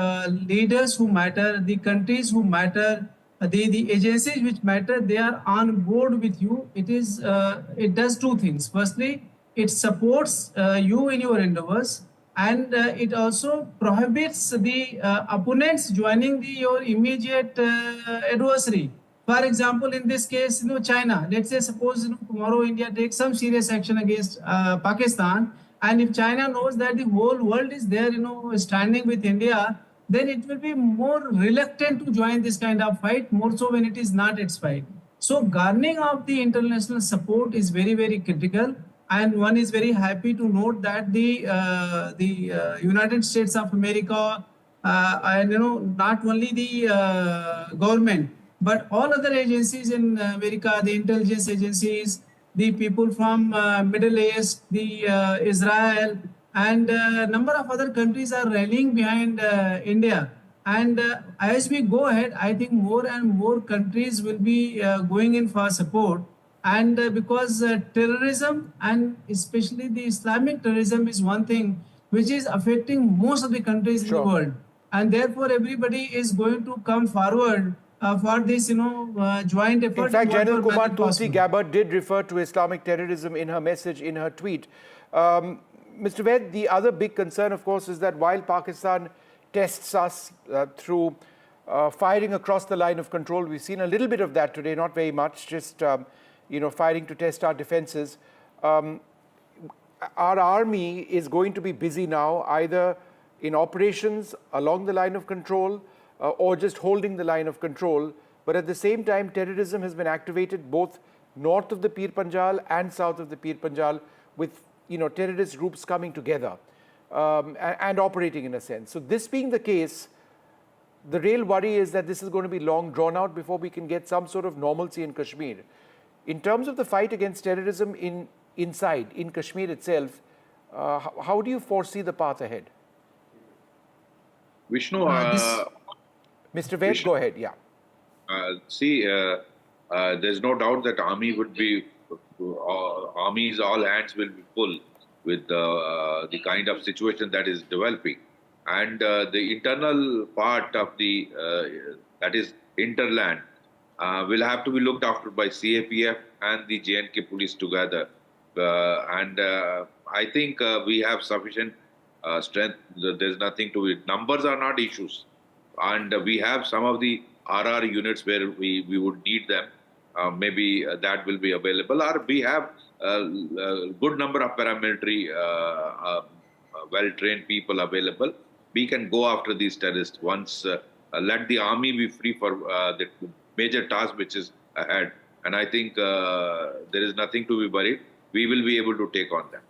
leaders who matter, the countries who matter, the agencies which matter, they are on board with you. It does two things. Firstly, it supports you in your endeavors, and it also prohibits the opponents joining your immediate adversary. For example, in this case, China. Let's say, suppose tomorrow India takes some serious action against Pakistan, and if China knows that the whole world is there, standing with India, then it will be more reluctant to join this kind of fight, more so when it is not its fight. So garnering of the international support is very, very critical. And one is very happy to note that the United States of America, and not only the government, but all other agencies in America, the intelligence agencies, the people from Middle East, the Israel, and a number of other countries are rallying behind India. And as we go ahead, I think more and more countries will be going in for support. And because terrorism, and especially the Islamic terrorism, is one thing which is affecting most of the countries in the world. And therefore, everybody is going to come forward for this, joint effort. In fact, General Kumar Tulsi Gabbard did refer to Islamic terrorism in her message, in her tweet. Mr. Ved, the other big concern, of course, is that while Pakistan tests us through firing across the line of control, we've seen a little bit of that today, not very much, just firing to test our defenses. Our army is going to be busy now, either in operations along the line of control or just holding the line of control. But at the same time, terrorism has been activated both north of the Pir Panjal and south of the Pir Panjal, with terrorist groups coming together and operating in a sense. So this being the case, the real worry is that this is going to be long drawn out before we can get some sort of normalcy in Kashmir. In terms of the fight against terrorism inside Kashmir itself, how do you foresee the path ahead? Vishnu, Mr. Ved, go ahead. Yeah. There's no doubt that armies all hands will be full with the kind of situation that is developing, and the internal part of the that is interland will have to be looked after by CAPF and the J&K police together, and I think we have sufficient strength. There's nothing to it. Numbers are not issues, and we have some of the RR units where we would need them. Maybe that will be available, or we have a good number of paramilitary well-trained people available. We can go after these terrorists once. Let the army be free for the major task which is ahead. And I think there is nothing to be worried. We will be able to take on them.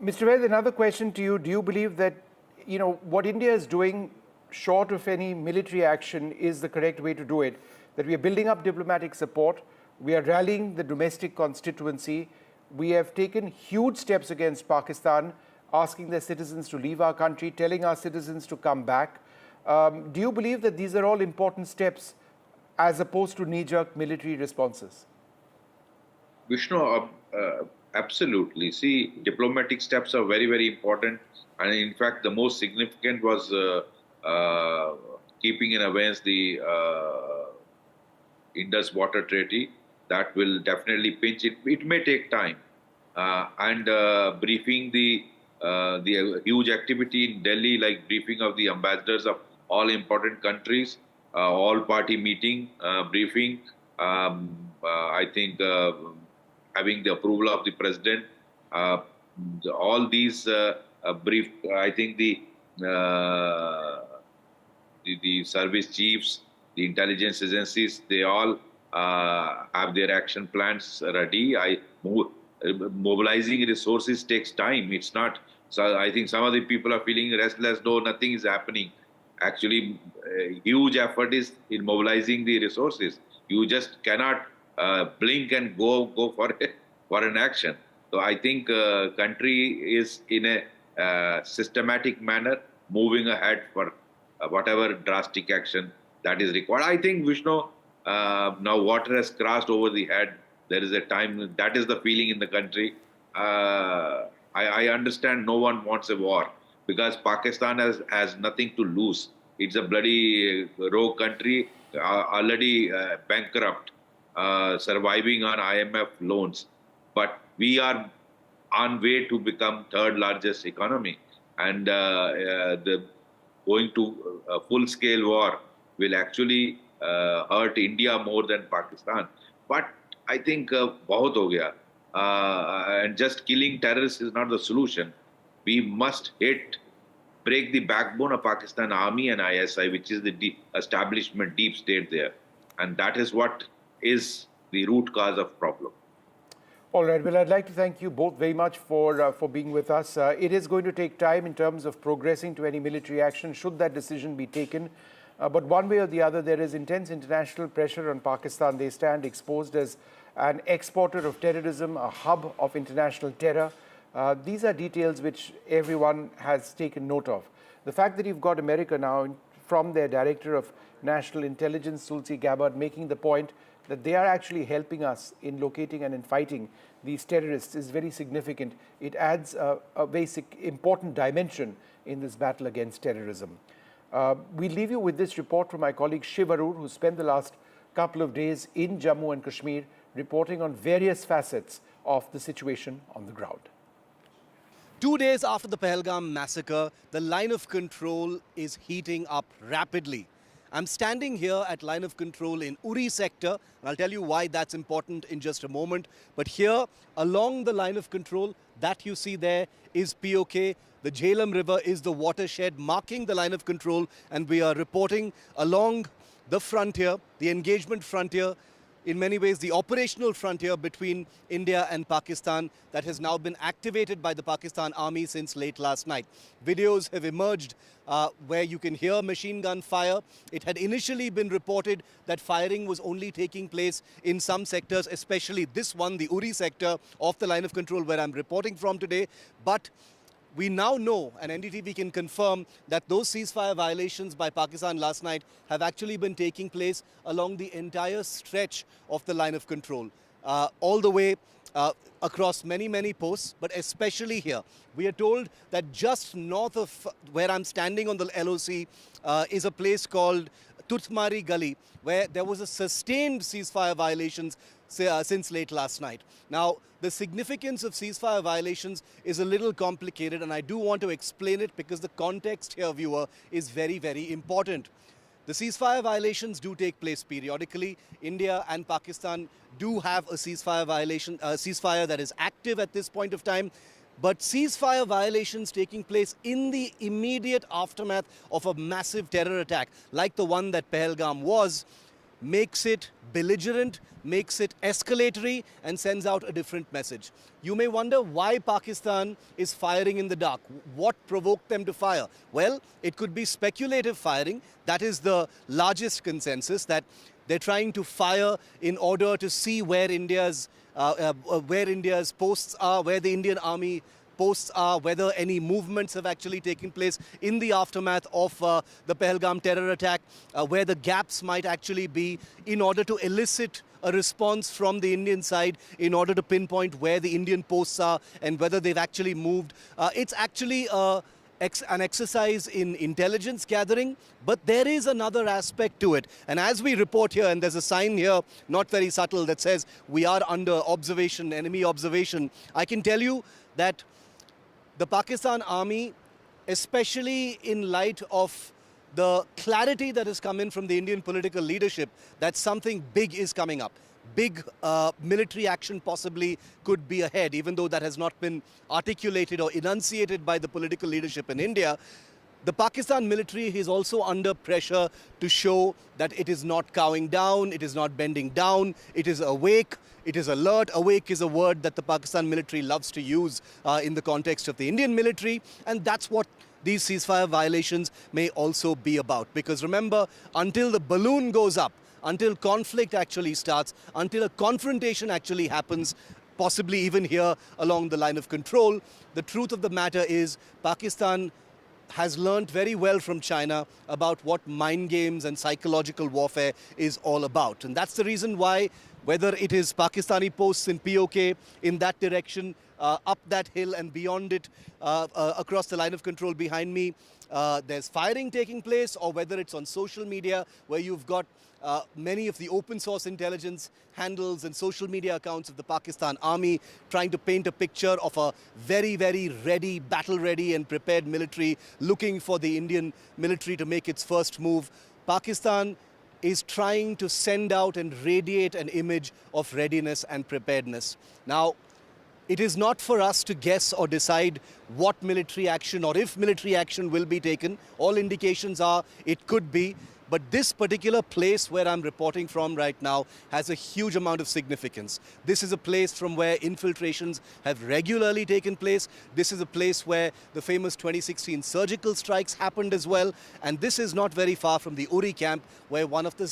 Mr. Ved, another question to you. Do you believe that, what India is doing, short of any military action, is the correct way to do it? That we are building up diplomatic support, we are rallying the domestic constituency, we have taken huge steps against Pakistan, asking their citizens to leave our country, telling our citizens to come back. Do you believe that these are all important steps as opposed to knee-jerk military responses? Vishnu, absolutely. See, diplomatic steps are very, very important. And in fact, the most significant was keeping in abeyance the Indus Water Treaty. That will definitely pinch it. It may take time. And briefing the huge activity in Delhi, like briefing of the ambassadors of all important countries, all party meeting, briefing. I think having the approval of the president, all these brief. I think the service chiefs, the intelligence agencies, they all have their action plans ready. Mobilizing resources takes time. It's not. So I think some of the people are feeling restless, though nothing is happening. Actually, a huge effort is in mobilizing the resources. You just cannot blink and go for an action. So I think country is in a systematic manner moving ahead for whatever drastic action that is required. I think, Vishnu, now water has crossed over the head. There is a time, that is the feeling in the country. I understand no one wants a war because Pakistan has nothing to lose. It's a bloody rogue country, already bankrupt, surviving on IMF loans. But we are on way to become third largest economy. And going to a full-scale war will actually hurt India more than Pakistan. But I think bahut ho gaya. And just killing terrorists is not the solution. We must hit break the backbone of Pakistan Army and ISI, which is the establishment, deep state there. And that is what is the root cause of problem. All right. Well, I'd like to thank you both very much for being with us. It is going to take time in terms of progressing to any military action, should that decision be taken. But one way or the other, there is intense international pressure on Pakistan. They stand exposed as an exporter of terrorism, a hub of international terror. These are details which everyone has taken note of. The fact that you've got America now, from their Director of National Intelligence, Tulsi Gabbard, making the point that they are actually helping us in locating and in fighting these terrorists is very significant. It adds a basic important dimension in this battle against terrorism. We leave you with this report from my colleague Shiv Aroor, who spent the last couple of days in Jammu and Kashmir reporting on various facets of the situation on the ground. 2 days after the Pahalgam massacre, the line of control is heating up rapidly. I'm standing here at line of control in Uri sector, and I'll tell you why that's important in just a moment. But here, along the line of control, that you see there is POK. The Jhelum River is the watershed marking the line of control, and we are reporting along the frontier, the engagement frontier, in many ways the operational frontier between India and Pakistan that has now been activated by the Pakistan Army since late last night. Videos have emerged where you can hear machine gun fire. It had initially been reported that firing was only taking place in some sectors, especially this one, the Uri sector of the line of control where I'm reporting from today. But we now know, and NDTV can confirm, that those ceasefire violations by Pakistan last night have actually been taking place along the entire stretch of the line of control, all the way across many posts, but especially here. We are told that just north of where I'm standing on the LOC is a place called Tutmari Gully, where there was a sustained ceasefire violations since late last night. Now, the significance of ceasefire violations is a little complicated, and I do want to explain it because the context here, viewer, is very important. The ceasefire violations do take place periodically. India and Pakistan do have a ceasefire that is active at this point of time. But ceasefire violations taking place in the immediate aftermath of a massive terror attack, like the one that Pahalgam was, makes it belligerent, makes it escalatory, and sends out a different message. You may wonder why Pakistan is firing in the dark. What provoked them to fire? Well, it could be speculative firing. That is the largest consensus, that they're trying to fire in order to see where India's posts are, where the Indian Army posts are, whether any movements have actually taken place in the aftermath of the Pahalgam terror attack, where the gaps might actually be, in order to elicit a response from the Indian side, in order to pinpoint where the Indian posts are and whether they've actually moved. It's actually an exercise in intelligence gathering, but there is another aspect to it. And as we report here, and there's a sign here, not very subtle, that says we are under observation, enemy observation, I can tell you that the Pakistan Army, especially in light of the clarity that has come in from the Indian political leadership, that something big is coming up. Big military action possibly could be ahead, even though that has not been articulated or enunciated by the political leadership in India. The Pakistan military is also under pressure to show that it is not cowing down, it is not bending down, it is awake, it is alert. Awake is a word that the Pakistan military loves to use in the context of the Indian military, and that's what these ceasefire violations may also be about. Because remember, until the balloon goes up, until conflict actually starts, until a confrontation actually happens, possibly even here along the line of control, the truth of the matter is Pakistan has learnt very well from China about what mind games and psychological warfare is all about. And that's the reason why, whether it is Pakistani posts in POK in that direction, up that hill and beyond it, across the line of control behind me, there's firing taking place, or whether it's on social media where you've got many of the open source intelligence handles and social media accounts of the Pakistan Army trying to paint a picture of a very ready, battle ready and prepared military looking for the Indian military to make its first move. Pakistan is trying to send out and radiate an image of readiness and preparedness. Now, It is not for us to guess or decide what military action or if military action will be taken. All indications are it could be. But this particular place where I'm reporting from right now has a huge amount of significance. This is a place from where infiltrations have regularly taken place. This is a place where the famous 2016 surgical strikes happened as well. And this is not very far from the Uri camp where one of the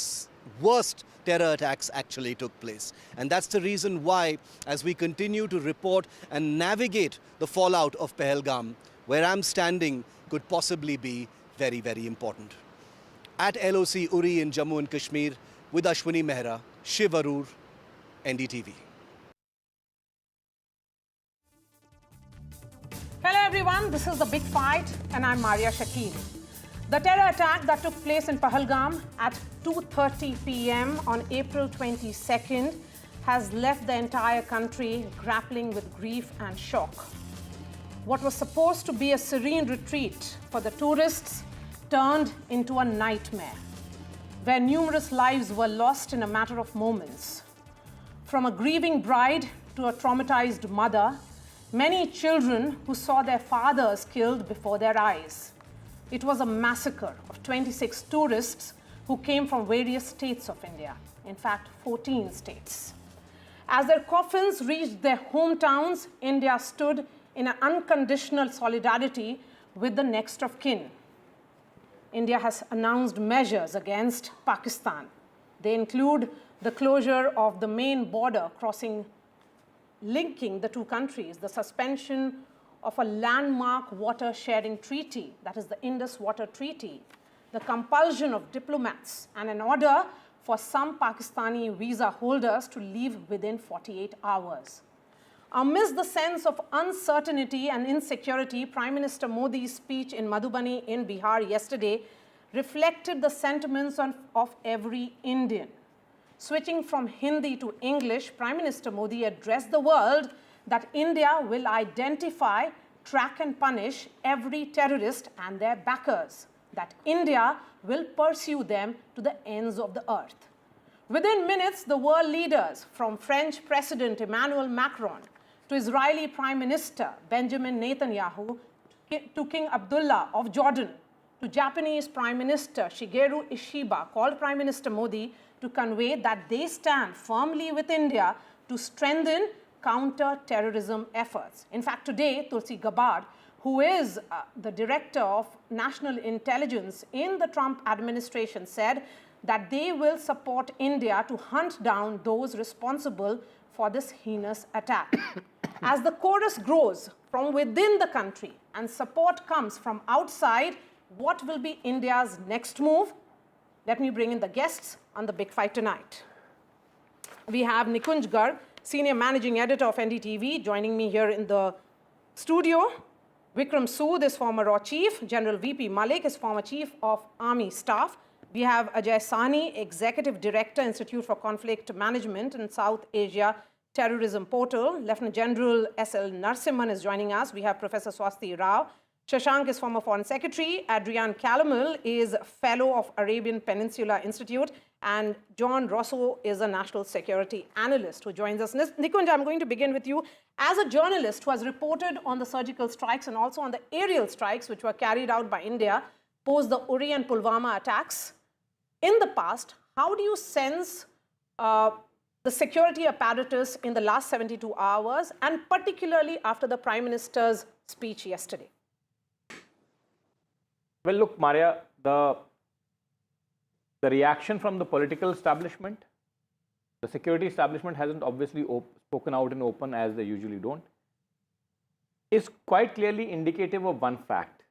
worst terror attacks actually took place. And that's the reason why, as we continue to report and navigate the fallout of Pahalgam, where I'm standing could possibly be very, very important. At LOC Uri in Jammu and Kashmir with Ashwini Mehra, Shiv Aroor, NDTV. Hello everyone, this is The Big Fight and I'm Maria Shakil. The terror attack that took place in Pahalgam at 2:30 p.m. on April 22nd has left the entire country grappling with grief and shock. What was supposed to be a serene retreat for the tourists turned into a nightmare, where numerous lives were lost in a matter of moments. From a grieving bride to a traumatized mother, many children who saw their fathers killed before their eyes. It was a massacre of 26 tourists who came from various states of India, in fact 14 states. As their coffins reached their hometowns, India stood in an unconditional solidarity with the next of kin. India has announced measures against Pakistan. They include the closure of the main border crossing linking the two countries, the suspension of a landmark water sharing treaty, that is the Indus Water Treaty, the compulsion of diplomats, and an order for some Pakistani visa holders to leave within 48 hours. Amidst the sense of uncertainty and insecurity, Prime Minister Modi's speech in Madhubani in Bihar yesterday reflected the sentiments of every Indian. Switching from Hindi to English, Prime Minister Modi addressed the world that India will identify, track and punish every terrorist and their backers, that India will pursue them to the ends of the earth. Within minutes, the world leaders, from French President Emmanuel Macron to Israeli Prime Minister Benjamin Netanyahu, to King Abdullah of Jordan, to Japanese Prime Minister Shigeru Ishiba, called Prime Minister Modi to convey that they stand firmly with India to strengthen counter-terrorism efforts. In fact, today, Tulsi Gabbard, who is the Director of National Intelligence in the Trump administration, said that they will support India to hunt down those responsible for this heinous attack. As the chorus grows from within the country and support comes from outside, what will be India's next move? Let me bring in the guests on The Big Fight tonight. We have Nikunj Garg, Senior Managing Editor of NDTV, joining me here in the studio. Vikram Sood is former RAW Chief. General VP Malik is former Chief of Army Staff. We have Ajay Sahni, Executive Director, Institute for Conflict Management and South Asia Terrorism Portal. Lieutenant General S.L. Narasimhan is joining us. We have Professor Swasti Rao. Shashank is former Foreign Secretary. Adrian Calomel is Fellow of Arabian Peninsula Institute. And John Rosso is a National Security Analyst who joins us. Nikunj, I'm going to begin with you. As a journalist who has reported on the surgical strikes and also on the aerial strikes which were carried out by India post the Uri and Pulwama attacks in the past, how do you sense the security apparatus in the last 72 hours, and particularly after the Prime Minister's speech yesterday? Well, look, Maria, the reaction from the political establishment, the security establishment hasn't obviously spoken out in open as they usually don't, is quite clearly indicative of one fact.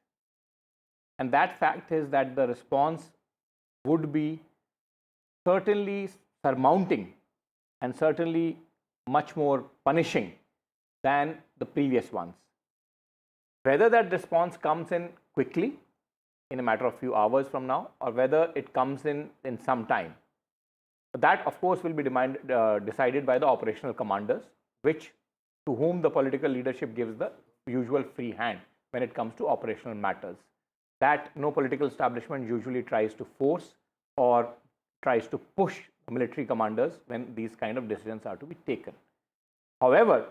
And that fact is that the response would be certainly surmounting and certainly much more punishing than the previous ones. Whether that response comes in quickly, in a matter of few hours from now, or whether it comes in some time, that of course will be decided by the operational commanders, to whom the political leadership gives the usual free hand when it comes to operational matters. That no political establishment usually tries to force or tries to push military commanders when these kind of decisions are to be taken. However,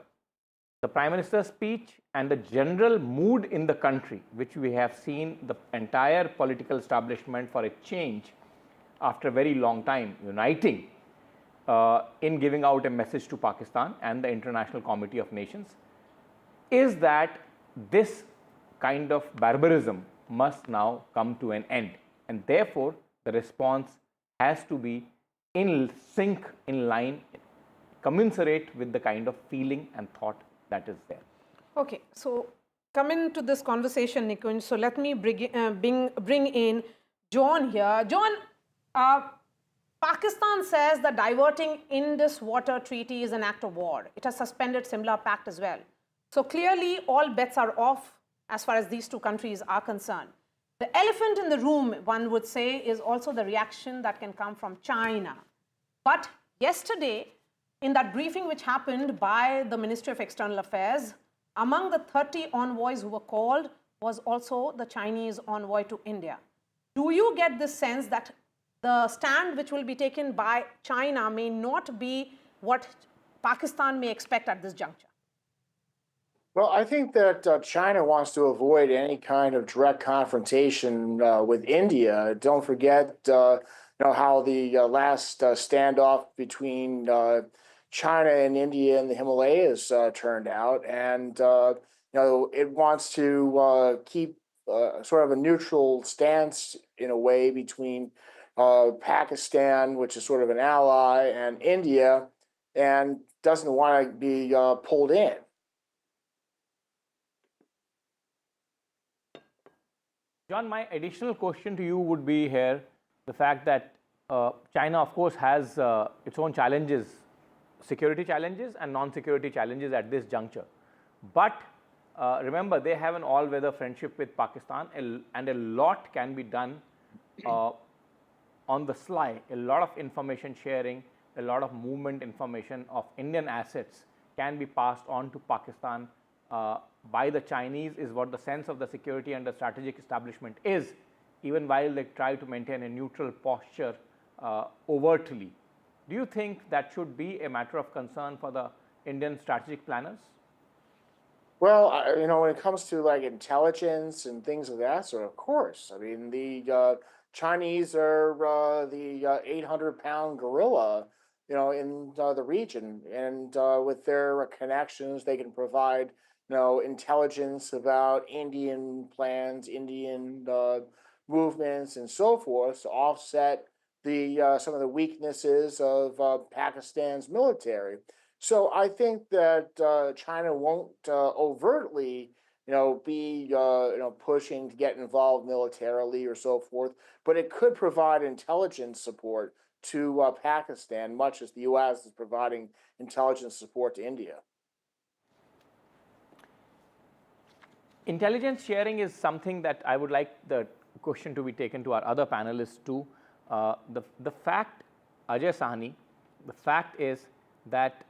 the Prime Minister's speech and the general mood in the country, which we have seen the entire political establishment for a change after a very long time uniting in giving out a message to Pakistan and the International Committee of Nations, is that this kind of barbarism must now come to an end, and therefore the response has to be in sync, in line, commensurate with the kind of feeling and thought that is there. Okay, so coming to this conversation, Nikunj, so let me bring in John here. John, Pakistan says that diverting Indus Water Treaty is an act of war. It has suspended similar pact as well. So clearly all bets are off as far as these two countries are concerned. The elephant in the room, one would say, is also the reaction that can come from China. But yesterday, in that briefing which happened by the Ministry of External Affairs, among the 30 envoys who were called was also the Chinese envoy to India. Do you get this sense that the stand which will be taken by China may not be what Pakistan may expect at this juncture? Well, I think that China wants to avoid any kind of direct confrontation with India. Don't forget, how the last standoff between China and India in the Himalayas turned out, and it wants to keep sort of a neutral stance in a way between Pakistan, which is sort of an ally, and India, and doesn't want to be pulled in. John, my additional question to you would be here, the fact that China, of course, has its own challenges, security challenges and non-security challenges at this juncture. But remember, they have an all-weather friendship with Pakistan, and a lot can be done on the sly. A lot of information sharing, a lot of movement information of Indian assets can be passed on to Pakistan by the Chinese, is what the sense of the security and the strategic establishment is, even while they try to maintain a neutral posture overtly. Do you think that should be a matter of concern for the Indian strategic planners? Well, when it comes to like intelligence and things of that sort, of course. I mean, the Chinese are the 800-pound gorilla, in the region, and with their connections, they can provide, intelligence about Indian plans, Indian movements, and so forth to offset the some of the weaknesses of Pakistan's military. So I think that China won't overtly, be pushing to get involved militarily or so forth, but it could provide intelligence support to Pakistan, much as the U.S. is providing intelligence support to India. Intelligence sharing is something that I would like the question to be taken to our other panelists too. The fact, Ajay Sahni, the fact is that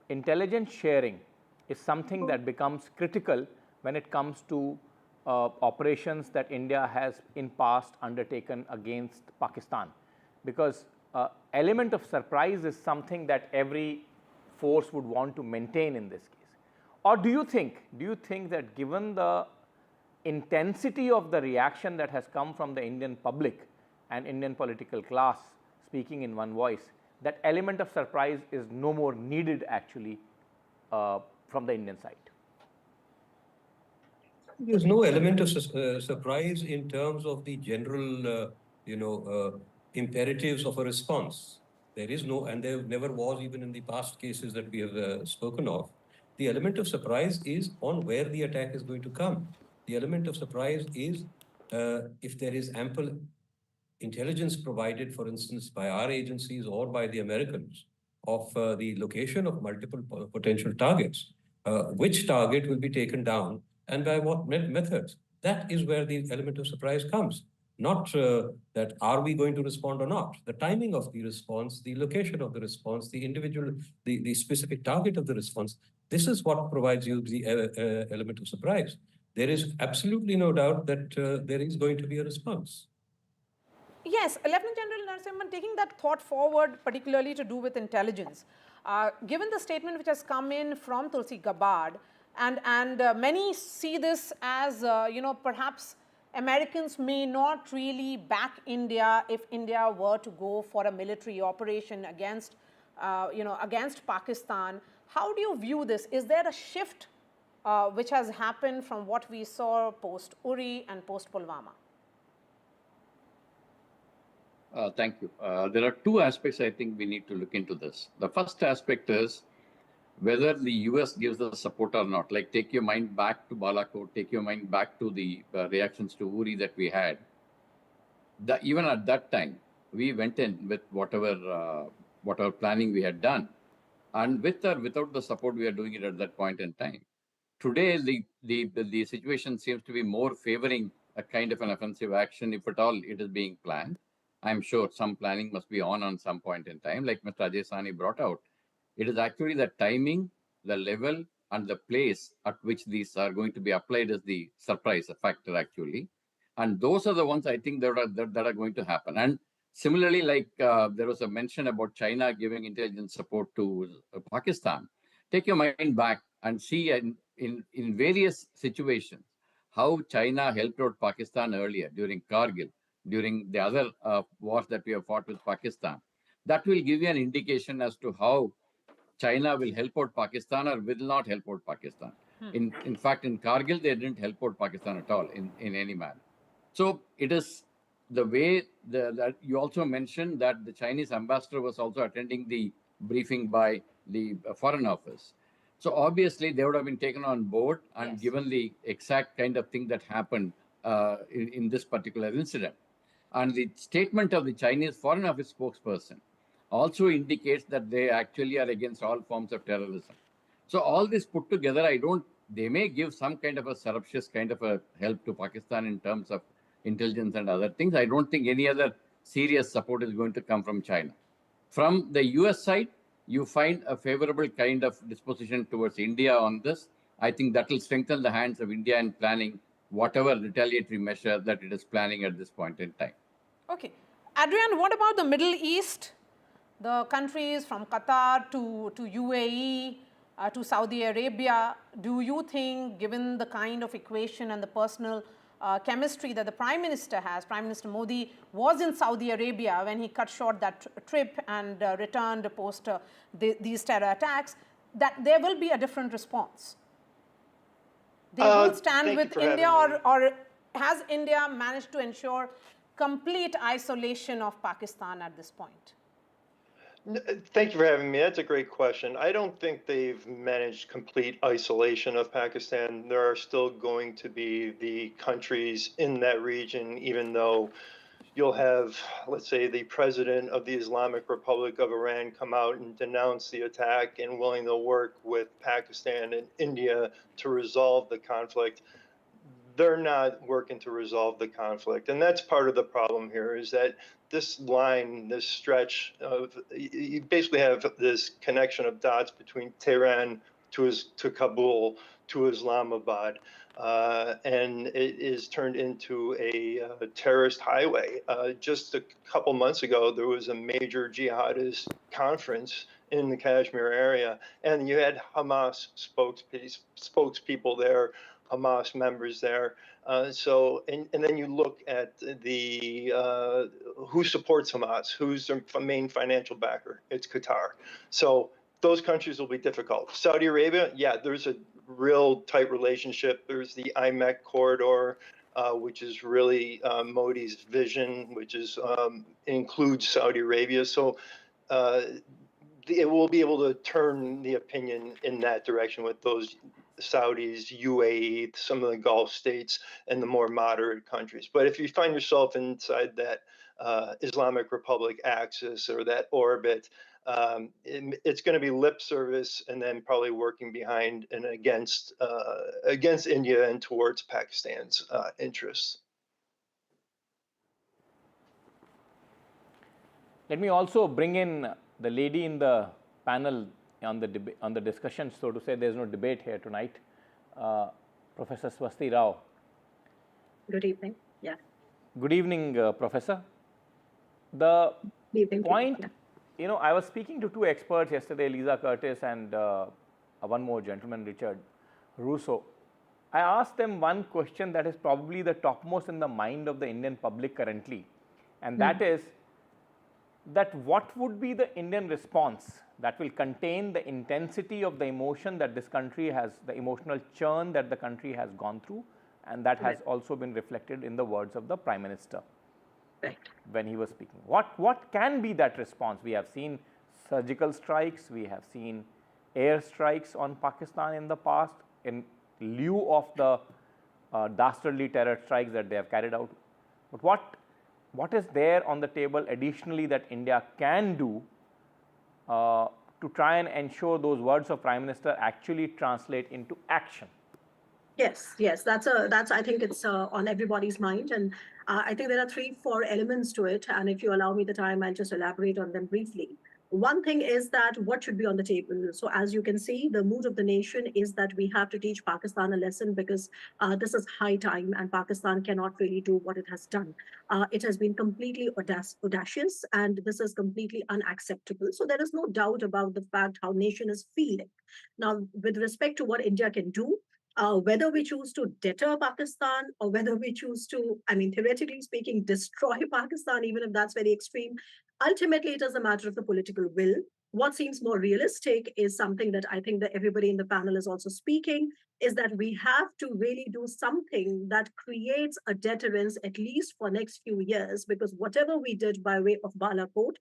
intelligence sharing is something that becomes critical when it comes to operations that India has in past undertaken against Pakistan, because element of surprise is something that every force would want to maintain in this case. Or do you think that given the intensity of the reaction that has come from the Indian public and Indian political class speaking in one voice, that element of surprise is no more needed actually from the Indian side? There's no element of surprise in terms of the general, imperatives of a response. There is no, and there never was even in the past cases that we have spoken of. The element of surprise is on where the attack is going to come. The element of surprise is if there is ample intelligence provided, for instance, by our agencies or by the Americans of the location of multiple potential targets, which target will be taken down and by what methods. That is where the element of surprise comes. Not that are we going to respond or not. The timing of the response, the location of the response, the individual, the specific target of the response, this is what provides you the element of surprise. There is absolutely no doubt that there is going to be a response. Yes, Lieutenant General Narasimhan, taking that thought forward, particularly to do with intelligence, Given the statement which has come in from Tulsi Gabbard, and many see this as, perhaps Americans may not really back India if India were to go for a military operation against, against Pakistan. How do you view this? Is there a shift which has happened from what we saw post Uri and post Pulwama? Thank you. There are two aspects I think we need to look into this. The first aspect is whether the US gives the support or not. Like, take your mind back to Balakot, take your mind back to the reactions to Uri that we had. Even at that time, we went in with whatever planning we had done. And with or without the support, we are doing it at that point in time. Today, the situation seems to be more favoring a kind of an offensive action, if at all it is being planned. I'm sure some planning must be on some point in time, like Mr. Ajay Sani brought out. It is actually the timing, the level, and the place at which these are going to be applied as the surprise factor, actually. And those are the ones I think that are going to happen. And similarly, like there was a mention about China giving intelligence support to Pakistan. Take your mind back and see in various situations how China helped out Pakistan earlier during Kargil, during the other wars that we have fought with Pakistan. That will give you an indication as to how China will help out Pakistan or will not help out Pakistan. In fact, in Kargil, they didn't help out Pakistan at all in any manner. So it is the way that you also mentioned that the Chinese ambassador was also attending the briefing by the Foreign Office. So obviously, they would have been taken on board and given the exact kind of thing that happened in this particular incident. And the statement of the Chinese Foreign Office spokesperson also indicates that they actually are against all forms of terrorism. So all this put together, they may give some kind of a surreptitious kind of a help to Pakistan in terms of intelligence and other things. I don't think any other serious support is going to come from China. From the US side, you find a favorable kind of disposition towards India on this. I think that will strengthen the hands of India in planning whatever retaliatory measure that it is planning at this point in time. Okay. Adrian, what about the Middle East? The countries from Qatar to UAE to Saudi Arabia, do you think, given the kind of equation and the personal chemistry that the Prime Minister has, Prime Minister Modi was in Saudi Arabia when he cut short that trip and returned post these terror attacks, that there will be a different response? They will stand with India, or has India managed to ensure complete isolation of Pakistan at this point? Thank you for having me. That's a great question. I don't think they've managed complete isolation of Pakistan. There are still going to be the countries in that region, even though you'll have, let's say, the president of the Islamic Republic of Iran come out and denounce the attack and willing to work with Pakistan and India to resolve the conflict. They're not working to resolve the conflict. And that's part of the problem here, is that this line, this stretch of, you basically have this connection of dots between Tehran to Kabul to Islamabad, and it is turned into a terrorist highway. Just a couple months ago, there was a major jihadist conference in the Kashmir area, and you had Hamas spokespeople there, Hamas members there. And then you look at the who supports Hamas, who's their main financial backer. It's Qatar. So those countries will be difficult. Saudi Arabia, yeah, there's a real tight relationship. There's the IMEC corridor, which is really Modi's vision, which is includes Saudi Arabia. So it will be able to turn the opinion in that direction with those Saudis, UAE, some of the Gulf states, and the more moderate countries. But if you find yourself inside that Islamic Republic axis or that orbit, it's going to be lip service and then probably working behind and against India and towards Pakistan's interests. Let me also bring in the lady in the panel on the discussion, so to say. There's no debate here tonight. Professor Swasti Rao. Good evening. Yeah. Good evening, Professor. The point you know, I was speaking to two experts yesterday, Lisa Curtis and one more gentleman, Richard Russo. I asked them one question that is probably the topmost in the mind of the Indian public currently, and that is that what would be the Indian response that will contain the intensity of the emotion that this country has, the emotional churn that the country has gone through, and that has also been reflected in the words of the Prime Minister when he was speaking. What can be that response? We have seen surgical strikes, we have seen air strikes on Pakistan in the past in lieu of the dastardly terror strikes that they have carried out. But what is there on the table additionally that India can do to try and ensure those words of Prime Minister actually translate into action? Yes, that's I think it's on everybody's mind, and I think there are 3-4 elements to it. And if you allow me the time, I'll just elaborate on them briefly. One thing is that what should be on the table. So as you can see, the mood of the nation is that we have to teach Pakistan a lesson because this is high time, and Pakistan cannot really do what it has done. It has been completely audacious, and this is completely unacceptable. So there is no doubt about the fact how nation is feeling. Now, with respect to what India can do, whether we choose to deter Pakistan or whether we choose to, I mean, theoretically speaking, destroy Pakistan, even if that's very extreme, ultimately it is a matter of the political will. What seems more realistic is something that I think that everybody in the panel is also speaking, is that we have to really do something that creates a deterrence, at least for next few years, because whatever we did by way of Balakot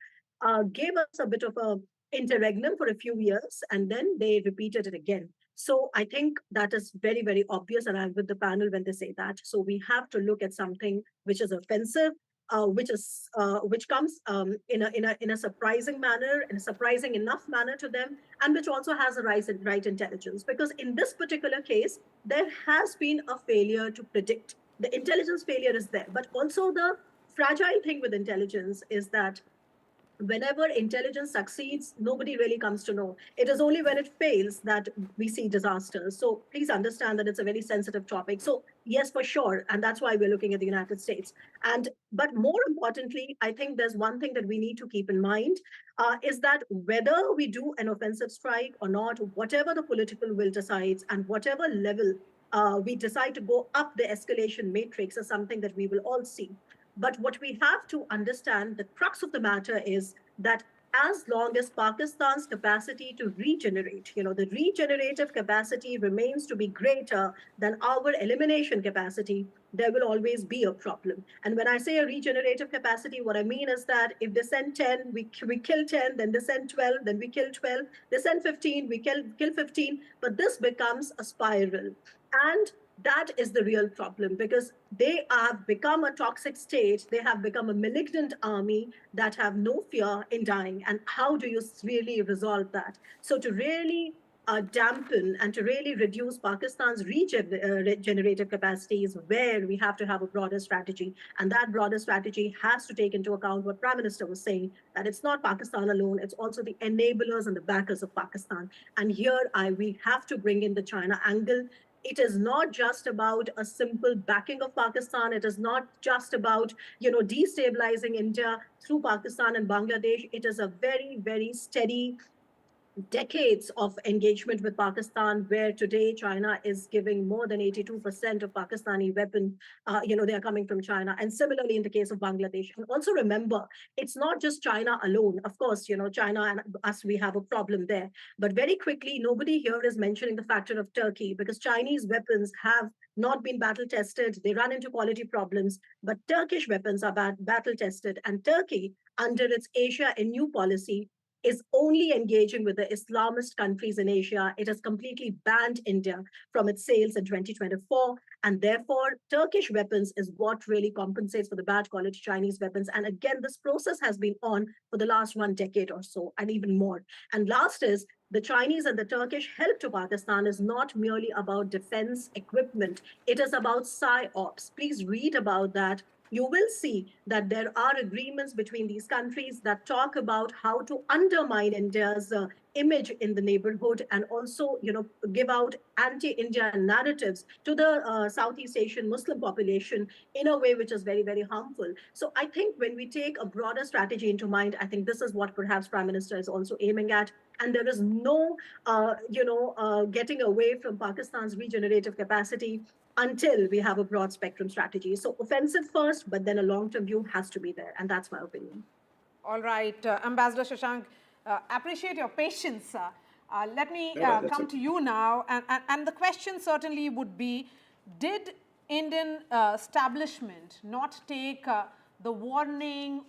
gave us a bit of a interregnum for a few years, and then they repeated it again. So I think that is very, very obvious, and I'm with the panel when they say that. So we have to look at something which is offensive, which comes in a surprising manner, in a surprising enough manner to them, and which also has a right intelligence. Because in this particular case, there has been a failure to predict. The intelligence failure is there, but also the fragile thing with intelligence is that whenever intelligence succeeds, nobody really comes to know. It is only when it fails that we see disasters. So please understand that it's a very sensitive topic. So yes, for sure. And that's why we're looking at the United States. But more importantly, I think there's one thing that we need to keep in mind is that whether we do an offensive strike or not, whatever the political will decides and whatever level we decide to go up the escalation matrix is something that we will all see. But what we have to understand, the crux of the matter is that as long as Pakistan's capacity to regenerate, the regenerative capacity remains to be greater than our elimination capacity, there will always be a problem. And when I say a regenerative capacity, what I mean is that if they send 10, we kill 10, then they send 12, then we kill 12, they send 15, we kill 15, but this becomes a spiral. And that is the real problem, because they have become a toxic state. They have become a malignant army that have no fear in dying. And how do you really resolve that? So to really dampen and to really reduce Pakistan's regenerative capacity is where we have to have a broader strategy. And that broader strategy has to take into account what Prime Minister was saying, that it's not Pakistan alone, it's also the enablers and the backers of Pakistan. And here we have to bring in the China angle. It is not just about a simple backing of Pakistan. It is not just about, destabilizing India through Pakistan and Bangladesh. It is a very, very steady decades of engagement with Pakistan, where today China is giving more than 82% of Pakistani weapons, they are coming from China. And similarly in the case of Bangladesh. And also remember, it's not just China alone. Of course, China and us, we have a problem there. But very quickly, nobody here is mentioning the factor of Turkey, because Chinese weapons have not been battle tested. They run into quality problems, but Turkish weapons are battle tested. And Turkey, under its Asia Anew policy, is only engaging with the Islamist countries in Asia. It has completely banned India from its sales in 2024. And therefore, Turkish weapons is what really compensates for the bad quality Chinese weapons. And again, this process has been on for the last 1 decade or so, and even more. And last is, the Chinese and the Turkish help to Pakistan is not merely about defense equipment. It is about PSYOPs. Please read about that. You will see that there are agreements between these countries that talk about how to undermine India's image in the neighborhood, and also, give out anti-India narratives to the Southeast Asian Muslim population in a way which is very, very harmful. So I think when we take a broader strategy into mind, I think this is what perhaps Prime Minister is also aiming at. And there is no, getting away from Pakistan's regenerative capacity until we have a broad spectrum strategy. So offensive first, but then a long-term view has to be there. And that's my opinion. All right, Ambassador Shashank, appreciate your patience. Let me come to you now. And the question certainly would be, did Indian establishment not take the warning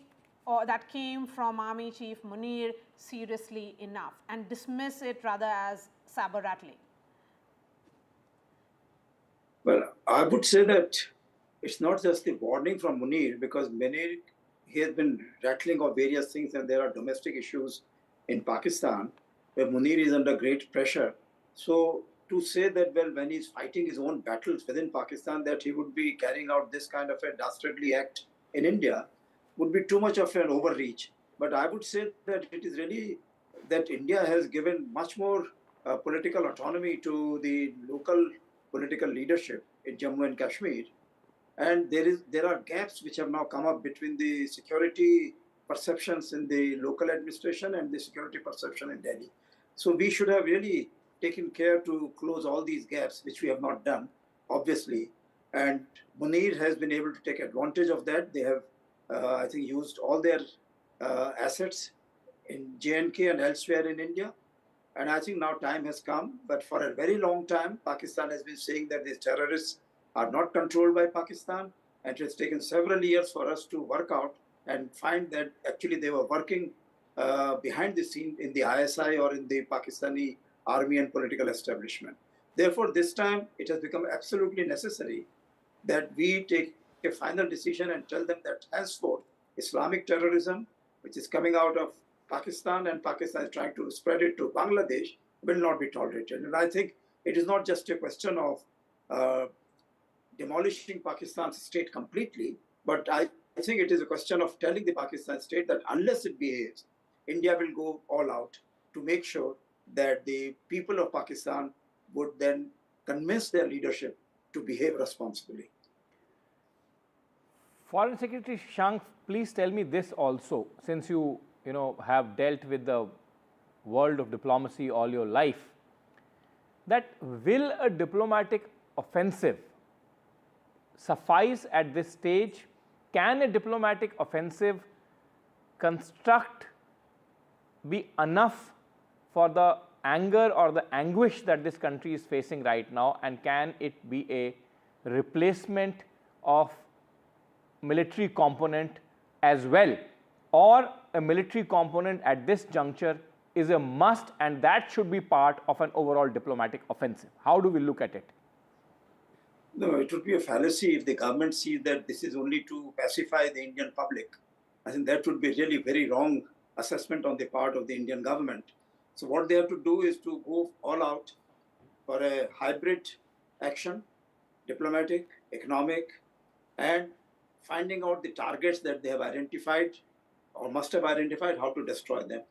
that came from Army Chief Munir seriously enough and dismiss it rather as saber-rattling? Well, I would say that it's not just the warning from Munir, because Munir, he has been rattling off various things, and there are domestic issues in Pakistan where Munir is under great pressure. So to say that, well, when he's fighting his own battles within Pakistan, that he would be carrying out this kind of a dastardly act in India would be too much of an overreach. But I would say that it is really that India has given much more political autonomy to the local political leadership in Jammu and Kashmir. And there are gaps which have now come up between the security perceptions in the local administration and the security perception in Delhi. So we should have really taken care to close all these gaps, which we have not done, obviously. And Munir has been able to take advantage of that. They have, I think, used all their assets in J&K and elsewhere in India. And I think now time has come. But for a very long time, Pakistan has been saying that these terrorists are not controlled by Pakistan. And it has taken several years for us to work out and find that actually they were working behind the scene in the ISI or in the Pakistani army and political establishment. Therefore, this time it has become absolutely necessary that we take a final decision and tell them that henceforth Islamic terrorism, which is coming out of Pakistan and Pakistan is trying to spread it to Bangladesh, will not be tolerated. And I think it is not just a question of demolishing Pakistan's state completely, but I think it is a question of telling the Pakistan state that unless it behaves, India will go all out to make sure that the people of Pakistan would then convince their leadership to behave responsibly. Foreign Secretary Shashank, please tell me this also, since you have dealt with the world of diplomacy all your life, that will a diplomatic offensive suffice at this stage? Can a diplomatic offensive construct be enough for the anger or the anguish that this country is facing right now, and can it be a replacement of military component as well, or a military component at this juncture is a must and that should be part of an overall diplomatic offensive? How do we look at it? No, it would be a fallacy if the government sees that this is only to pacify the Indian public. I think that would be really very wrong assessment on the part of the Indian government. So what they have to do is to go all out for a hybrid action, diplomatic, economic, and finding out the targets that they have identified or must have identified, how to destroy them.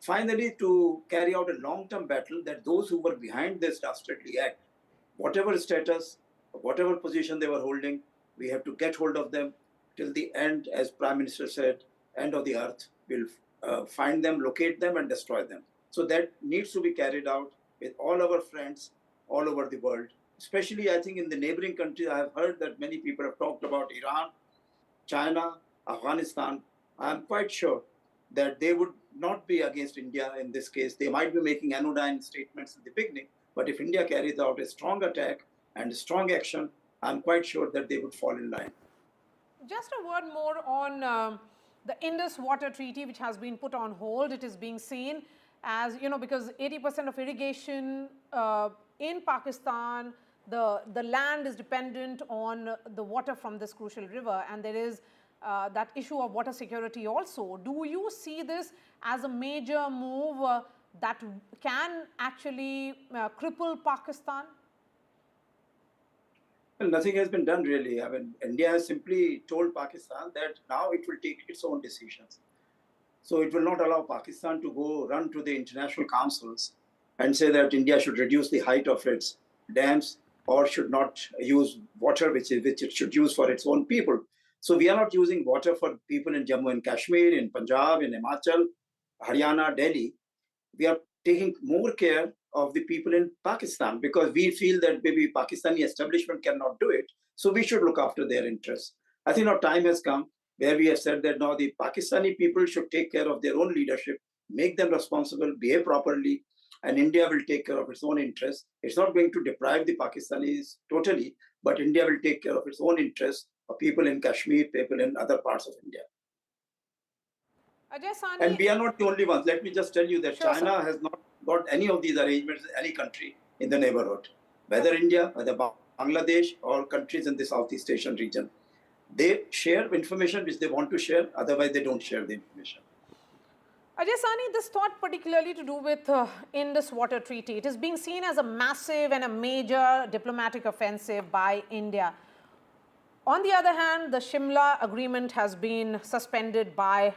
Finally, to carry out a long-term battle that those who were behind this dastardly act, whatever status, whatever position they were holding, we have to get hold of them till the end, as Prime Minister said, end of the earth. We'll find them, locate them, and destroy them. So that needs to be carried out with all our friends all over the world. Especially, I think, in the neighboring countries. I have heard that many people have talked about Iran, China, Afghanistan. I am quite sure that they would not be against India in this case. They might be making anodyne statements at the beginning, but if India carries out a strong attack and a strong action, I'm quite sure that they would fall in line. Just a word more on the Indus Water Treaty, which has been put on hold. It is being seen as, because 80% of irrigation in Pakistan, the land is dependent on the water from this crucial river, and there is that issue of water security also. Do you see this as a major move that can actually cripple Pakistan? Well, nothing has been done really. I mean, India has simply told Pakistan that now it will take its own decisions. So it will not allow Pakistan to go run to the international councils and say that India should reduce the height of its dams or should not use water which it should use for its own people. So we are not using water for people in Jammu and Kashmir, in Punjab, in Himachal, Haryana, Delhi. We are taking more care of the people in Pakistan because we feel that maybe Pakistani establishment cannot do it. So we should look after their interests. I think our time has come where we have said that now the Pakistani people should take care of their own leadership, make them responsible, behave properly, and India will take care of its own interests. It's not going to deprive the Pakistanis totally, but India will take care of its own interests of people in Kashmir, people in other parts of India. And we are not the only ones. Let me just tell you that China has not got any of these arrangements with any country in the neighborhood, whether India, whether Bangladesh, or countries in the Southeast Asian region. They share information which they want to share, otherwise they don't share the information. Ajay Sani, this thought particularly to do with Indus Water Treaty. It is being seen as a massive and a major diplomatic offensive by India. On the other hand, the Shimla agreement has been suspended by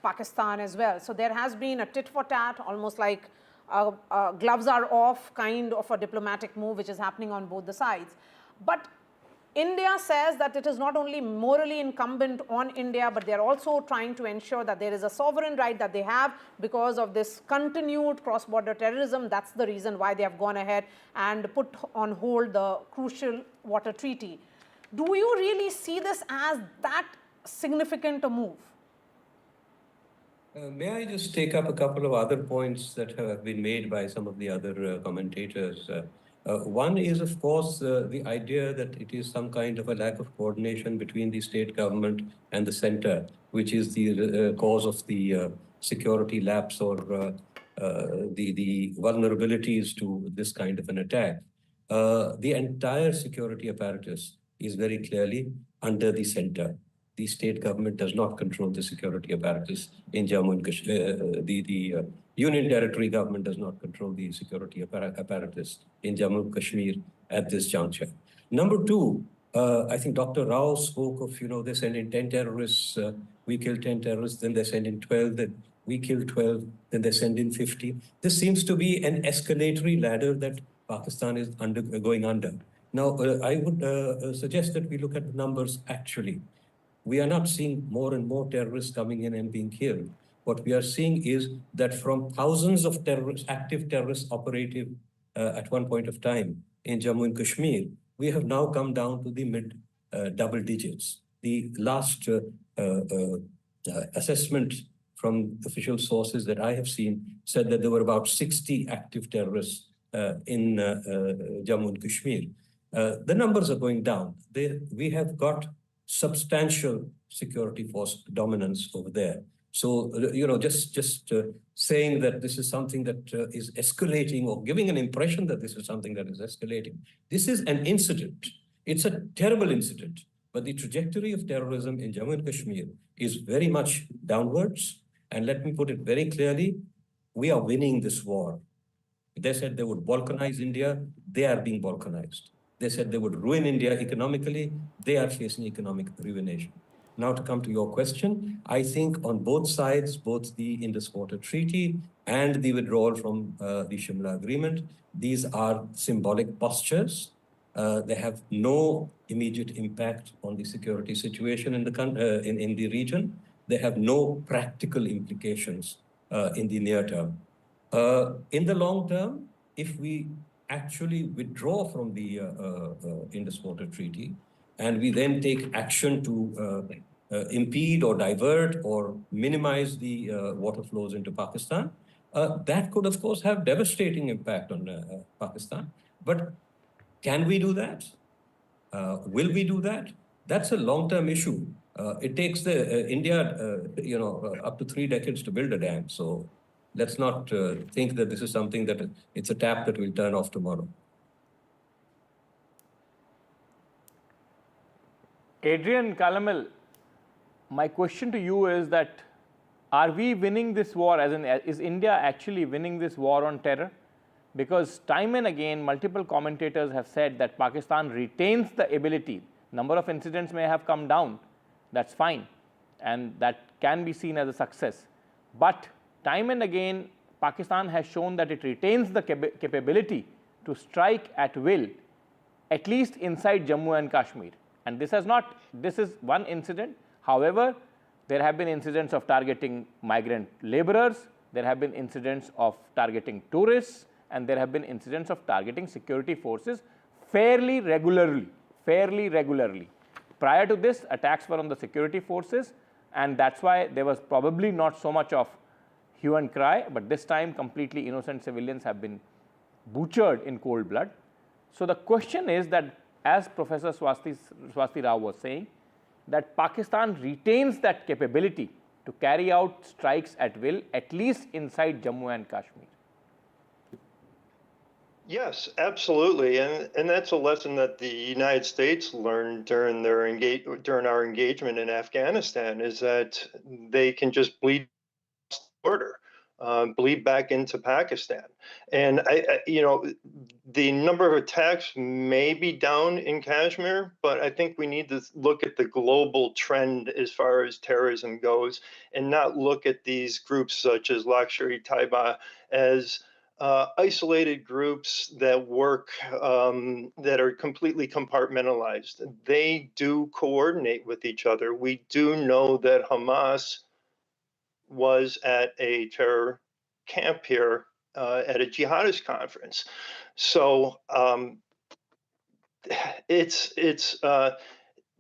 Pakistan as well. So there has been a tit for tat, almost like gloves are off kind of a diplomatic move which is happening on both the sides. But India says that it is not only morally incumbent on India, but they are also trying to ensure that there is a sovereign right that they have because of this continued cross-border terrorism. That's the reason why they have gone ahead and put on hold the crucial water treaty. Do you really see this as that significant a move? May I just take up a couple of other points that have been made by some of the other commentators? One is, of course, the idea that it is some kind of a lack of coordination between the state government and the center, which is the cause of the security lapse or the vulnerabilities to this kind of an attack. The entire security apparatus is very clearly under the center. The state government does not control the security apparatus in Jammu and Kashmir. The Union Territory government does not control the security apparatus in Jammu and Kashmir at this juncture. Number two, I think Dr. Rao spoke of, they send in 10 terrorists, we kill 10 terrorists, then they send in 12, then we kill 12, then they send in 50. This seems to be an escalatory ladder that Pakistan is going under. Now, I would suggest that we look at the numbers actually. We are not seeing more and more terrorists coming in and being killed. What we are seeing is that from thousands of terrorists, active terrorists operative at one point of time in Jammu and Kashmir, we have now come down to the mid double digits. The last assessment from official sources that I have seen said that there were about 60 active terrorists in Jammu and Kashmir. The numbers are going down. We have got substantial security force dominance over there. So, just saying that this is something that is escalating or giving an impression that this is something that is escalating. This is an incident. It's a terrible incident, but the trajectory of terrorism in Jammu and Kashmir is very much downwards. And let me put it very clearly, we are winning this war. They said they would balkanize India. They are being balkanized. They said they would ruin India economically. They are facing economic ruination. Now, to come to your question, I think on both sides, both the Indus Water Treaty and the withdrawal from the Shimla Agreement, these are symbolic postures. They have no immediate impact on the security situation in the region. They have no practical implications in the near term. In the long term, if we actually withdraw from the Indus Water Treaty, and we then take action to impede or divert or minimize the water flows into Pakistan, that could, of course, have devastating impact on Pakistan. But can we do that? Will we do that? That's a long-term issue. It takes India, up to 3 decades to build a dam. So let's not think that this is something that it's a tap that will turn off tomorrow. Adrian Calamel, my question to you is that are we winning this war, as in is India actually winning this war on terror? Because time and again, multiple commentators have said that Pakistan retains the ability. Number of incidents may have come down, that's fine, and that can be seen as a success. But time and again, Pakistan has shown that it retains the capability to strike at will, at least inside Jammu and Kashmir. And this is one incident. However, there have been incidents of targeting migrant laborers, there have been incidents of targeting tourists, and there have been incidents of targeting security forces fairly regularly. Prior to this, attacks were on the security forces, and that's why there was probably not so much of hue and cry, but this time completely innocent civilians have been butchered in cold blood. So the question is that, as Professor Swasti Rao was saying, that Pakistan retains that capability to carry out strikes at will, at least inside Jammu and Kashmir. Yes, absolutely, and that's a lesson that the United States learned during our engagement in Afghanistan, is that they can just bleed border, bleed back into Pakistan, and the number of attacks may be down in Kashmir, but I think we need to look at the global trend as far as terrorism goes, and not look at these groups such as Lashkar-e-Taiba as isolated groups that work, that are completely compartmentalized. They do coordinate with each other. We do know that Hamas was at a terror camp here at a jihadist conference. So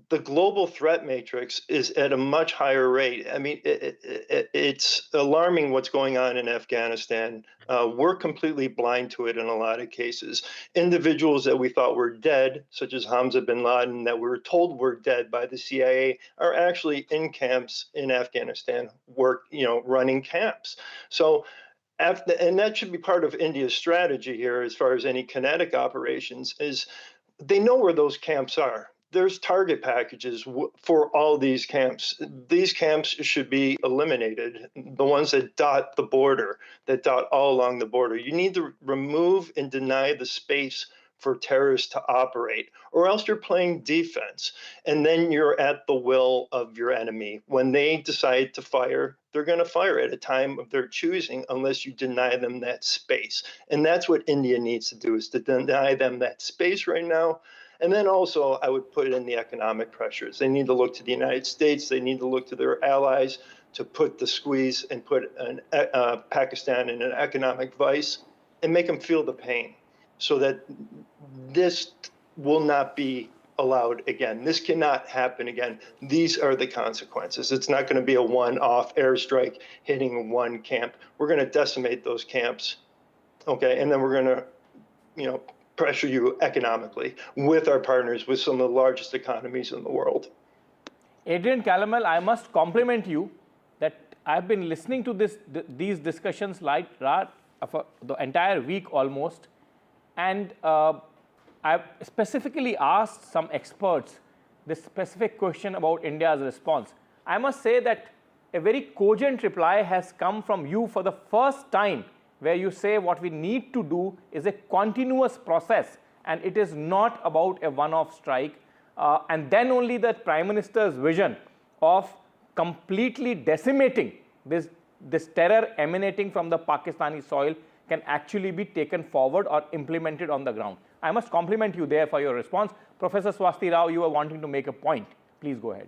the global threat matrix is at a much higher rate. I mean, it's alarming what's going on in Afghanistan. We're completely blind to it in a lot of cases. Individuals that we thought were dead, such as Hamza bin Laden, that we were told were dead by the CIA, are actually in camps in Afghanistan, running camps. So, and that should be part of India's strategy here, as far as any kinetic operations, is they know where those camps are. There's target packages for all these camps. These camps should be eliminated, the ones that dot the border, that dot all along the border. You need to remove and deny the space for terrorists to operate, or else you're playing defense. And then you're at the will of your enemy. When they decide to fire, they're going to fire at a time of their choosing, unless you deny them that space. And that's what India needs to do, is to deny them that space right now. And then also, I would put in the economic pressures. They need to look to the United States. They need to look to their allies to put the squeeze and put Pakistan in an economic vice and make them feel the pain, so that this will not be allowed again. This cannot happen again. These are the consequences. It's not going to be a one-off airstrike hitting one camp. We're going to decimate those camps, okay? And then we're going to, pressure you economically with our partners, with some of the largest economies in the world. Adrian Calamel, I must compliment you that I've been listening to these discussions for the entire week almost, and I've specifically asked some experts this specific question about India's response. I must say that a very cogent reply has come from you for the first time, where you say what we need to do is a continuous process, and it is not about a one-off strike. And then only the Prime Minister's vision of completely decimating this terror emanating from the Pakistani soil can actually be taken forward or implemented on the ground. I must compliment you there for your response. Professor Swasti Rao, you are wanting to make a point. Please go ahead.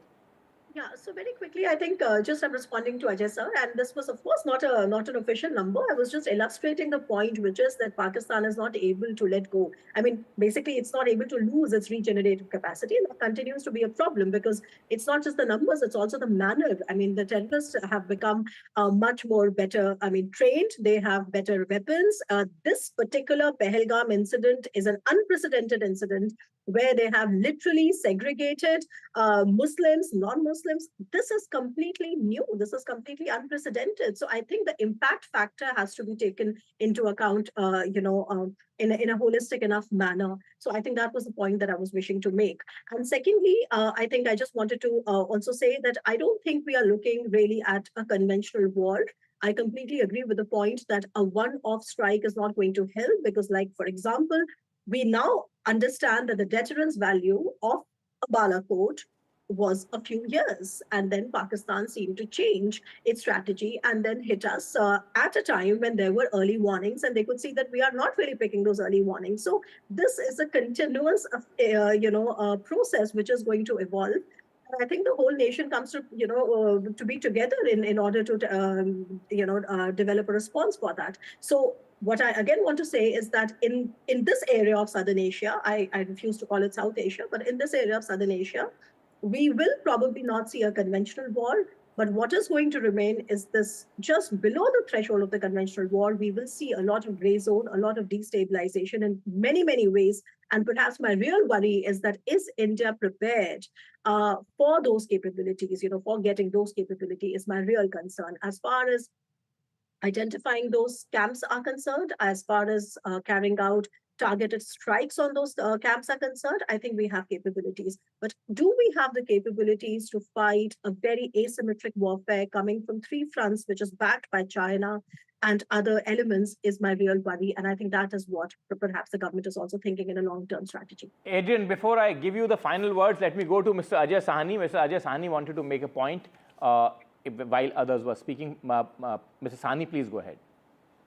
Yeah, so very quickly, I think just I'm responding to Ajay sir, and this was of course not an official number. I was just illustrating the point, which is that Pakistan is not able to let go. I mean, basically, it's not able to lose its regenerative capacity, and that continues to be a problem, because it's not just the numbers, it's also the manner. I mean, the terrorists have become much more better, trained. They have better weapons. This particular Pahalgam incident is an unprecedented incident, where they have literally segregated Muslims, non-Muslims. This is completely new. This is completely unprecedented. So I think the impact factor has to be taken into account, in a holistic enough manner. So I think that was the point that I was wishing to make. And secondly, I think I just wanted to also say that I don't think we are looking really at a conventional war. I completely agree with the point that a one-off strike is not going to help, because, like, for example, we now understand that the deterrence value of a Balakot was a few years. And then Pakistan seemed to change its strategy and then hit us at a time when there were early warnings, and they could see that we are not really picking those early warnings. So this is a continuous, process which is going to evolve. And I think the whole nation comes to, to be together in order to, develop a response for that. So what I again want to say is that in this area of Southern Asia, I refuse to call it South Asia, but in this area of Southern Asia, we will probably not see a conventional war. But what is going to remain is this: just below the threshold of the conventional war, we will see a lot of gray zone, a lot of destabilization in many, many ways. And perhaps my real worry is that, is India prepared for those capabilities, for getting those capabilities, is my real concern. As far as identifying those camps are concerned, as far as carrying out targeted strikes on those camps are concerned, I think we have capabilities. But do we have the capabilities to fight a very asymmetric warfare coming from three fronts, which is backed by China and other elements, is my real worry. And I think that is what perhaps the government is also thinking in a long-term strategy. Adrian, before I give you the final words, let me go to Mr. Ajay Sahni. Mr. Ajay Sahni wanted to make a point while others were speaking. Mr. Sahni, please go ahead.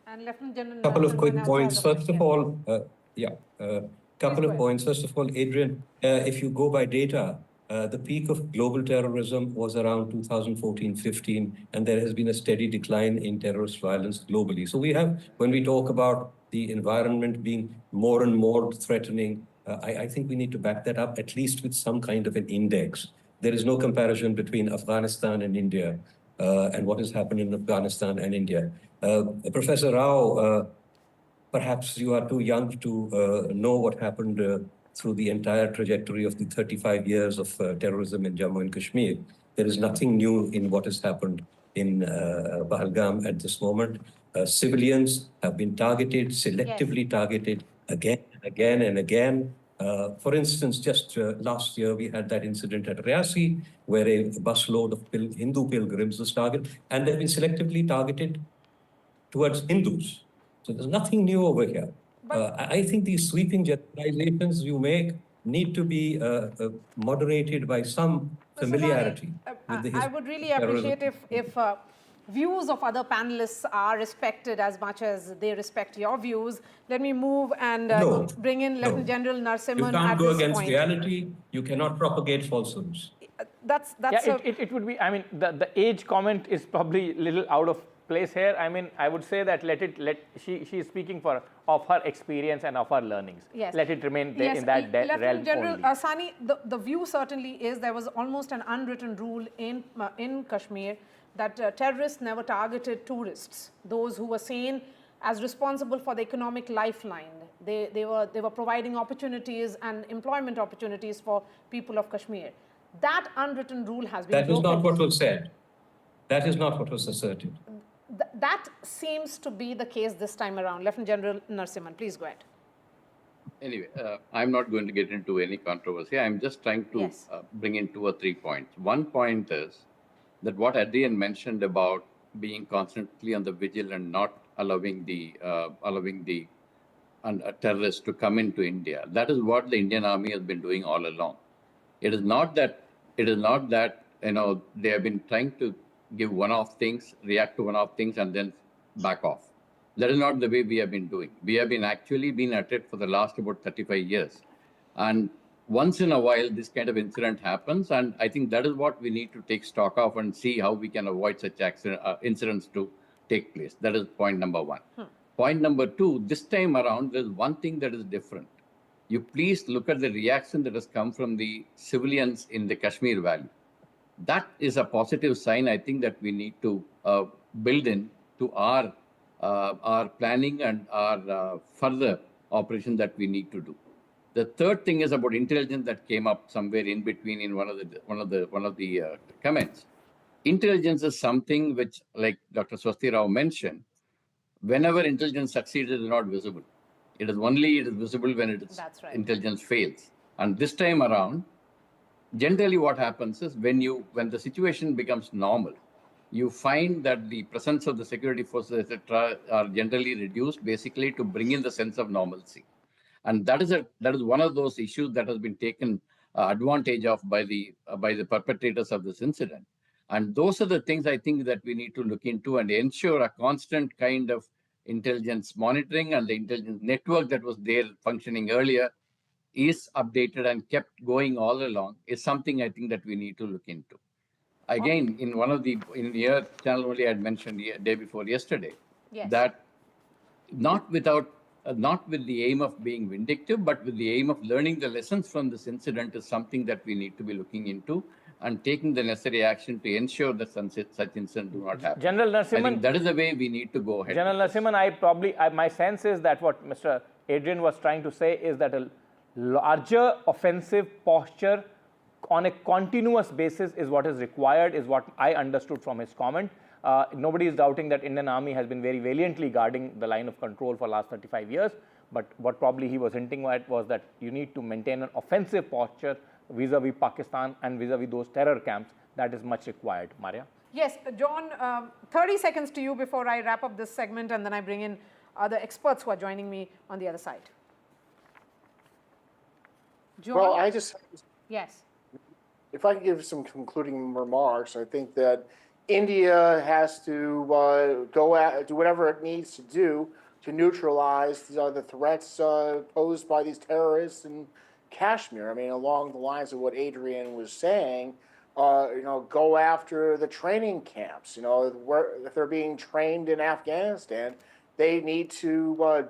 And Lieutenant General, couple of quick points. First of all, couple of points. First of all, Adrian, if you go by data, the peak of global terrorism was around 2014-15, and there has been a steady decline in terrorist violence globally. So we have, when we talk about the environment being more and more threatening, I think we need to back that up at least with some kind of an index. There is no comparison between Afghanistan and India and what has happened in Afghanistan and India. Professor Rao, perhaps you are too young to know what happened through the entire trajectory of the 35 years of terrorism in Jammu and Kashmir. There is nothing new in what has happened in Pahalgam at this moment. Civilians have been targeted, selectively targeted again and again. For instance, just last year, we had that incident at Riyasi, where a busload of Hindu pilgrims was targeted, and they've been selectively targeted towards Hindus. So there's nothing new over here. I think these sweeping generalizations you make need to be moderated by some familiarity with the history. I would really appreciate if views of other panelists are respected as much as they respect your views. Let me move and bring in Lieutenant General Narasimhan. You can't go against reality. You cannot propagate falsehools. It would be, I mean, the age comment is probably a little out of place here. I mean, I would say that she is speaking of her experience and of her learnings. Yes. Let it remain there in that realm General only. Sahni, the view certainly is there was almost an unwritten rule in Kashmir that terrorists never targeted tourists, those who were seen as responsible for the economic lifeline. They were providing opportunities and employment opportunities for people of Kashmir. That unwritten rule has been broken. That is not what was said. That is not what was asserted. That seems to be the case this time around. Lieutenant General Narasimhan, please go ahead. Anyway, I'm not going to get into any controversy. I'm just trying to bring in 2 or 3 points. One point is that what Adrian mentioned about being constantly on the vigil and not allowing the terrorists to come into India. That is what the Indian Army has been doing all along. It is not that they have been trying to give one-off things, react to one-off things, and then back off. That is not the way we have been doing. We have been actually been at it for the last about 35 years. And once in a while, this kind of incident happens. And I think that is what we need to take stock of and see how we can avoid such incidents to take place. That is point number 1. Point number 2, this time around, there's one thing that is different. You please look at the reaction that has come from the civilians in the Kashmir Valley. That is a positive sign, I think, that we need to build in to our planning and our further operation that we need to do. The third thing is about intelligence that came up somewhere in between in one of the comments. Intelligence is something which, like Dr. Swasti Rao mentioned, whenever intelligence succeeds, it is not visible. It is visible when intelligence fails. And this time around, generally what happens is when the situation becomes normal, you find that the presence of the security forces, etc., are generally reduced, basically to bring in the sense of normalcy. And that is one of those issues that has been taken advantage of by the perpetrators of this incident. And those are the things I think that we need to look into and ensure a constant kind of intelligence monitoring, and the intelligence network that was there functioning earlier is updated and kept going all along is something I think that we need to look into. Again, in your channel only I had mentioned day before yesterday, Yes. that not with the aim of being vindictive, but with the aim of learning the lessons from this incident is something that we need to be looking into and taking the necessary action to ensure that such incidents do not happen. General Narasimhan, I think that is the way we need to go ahead. General Narasimhan, my sense is that what Mr. Adrian was trying to say is that a larger offensive posture on a continuous basis is what is required, is what I understood from his comment. Nobody is doubting that Indian Army has been very valiantly guarding the line of control for the last 35 years. But what probably he was hinting at was that you need to maintain an offensive posture vis-a-vis Pakistan and vis-a-vis those terror camps. That is much required. Maria? Yes, John, 30 seconds to you before I wrap up this segment, and then I bring in other experts who are joining me on the other side. John? Well, Yes. If I could give some concluding remarks, I think that India has to do whatever it needs to do to neutralize the threats posed by these terrorists in Kashmir. I mean, along the lines of what Adrian was saying, go after the training camps. If they're being trained in Afghanistan, they need to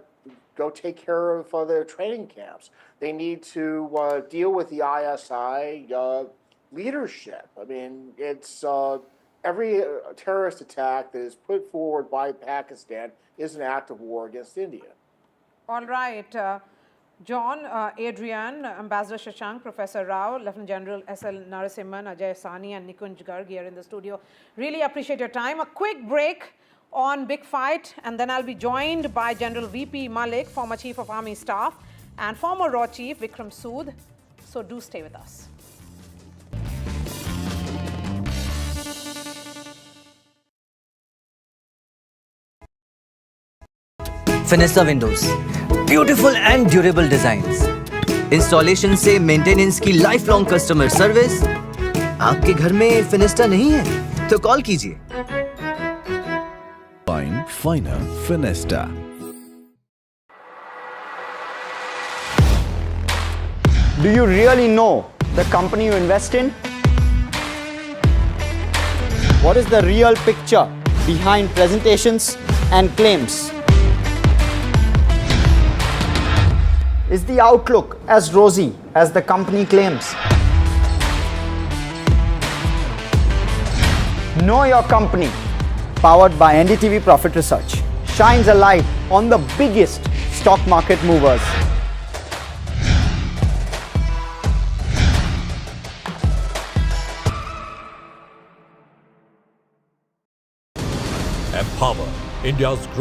go take care of their training camps. They need to deal with the ISI leadership. I mean, it's every terrorist attack that is put forward by Pakistan is an act of war against India. All right. John, Adrian, Ambassador Shashank, Professor Rao, Lieutenant General S.L. Narasimhan, Ajay Sani, and Nikunj Garg here in the studio. Really appreciate your time. A quick break on Big Fight, and then I'll be joined by General V.P. Malik, former Chief of Army Staff, and former RAW Chief Vikram Sood. So do stay with us. Finessa Windows, beautiful and durable designs. Installation से maintenance की life long customer service. आपके घर में फिनिस्टा नहीं है तो call कीजिए. Fine, finer, Finesta. Do you really know the company you invest in? What is the real picture behind presentations and claims? Is the outlook as rosy as the company claims? Know Your Company, powered by NDTV Profit Research, shines a light on the biggest stock market movers. Empower India's growth.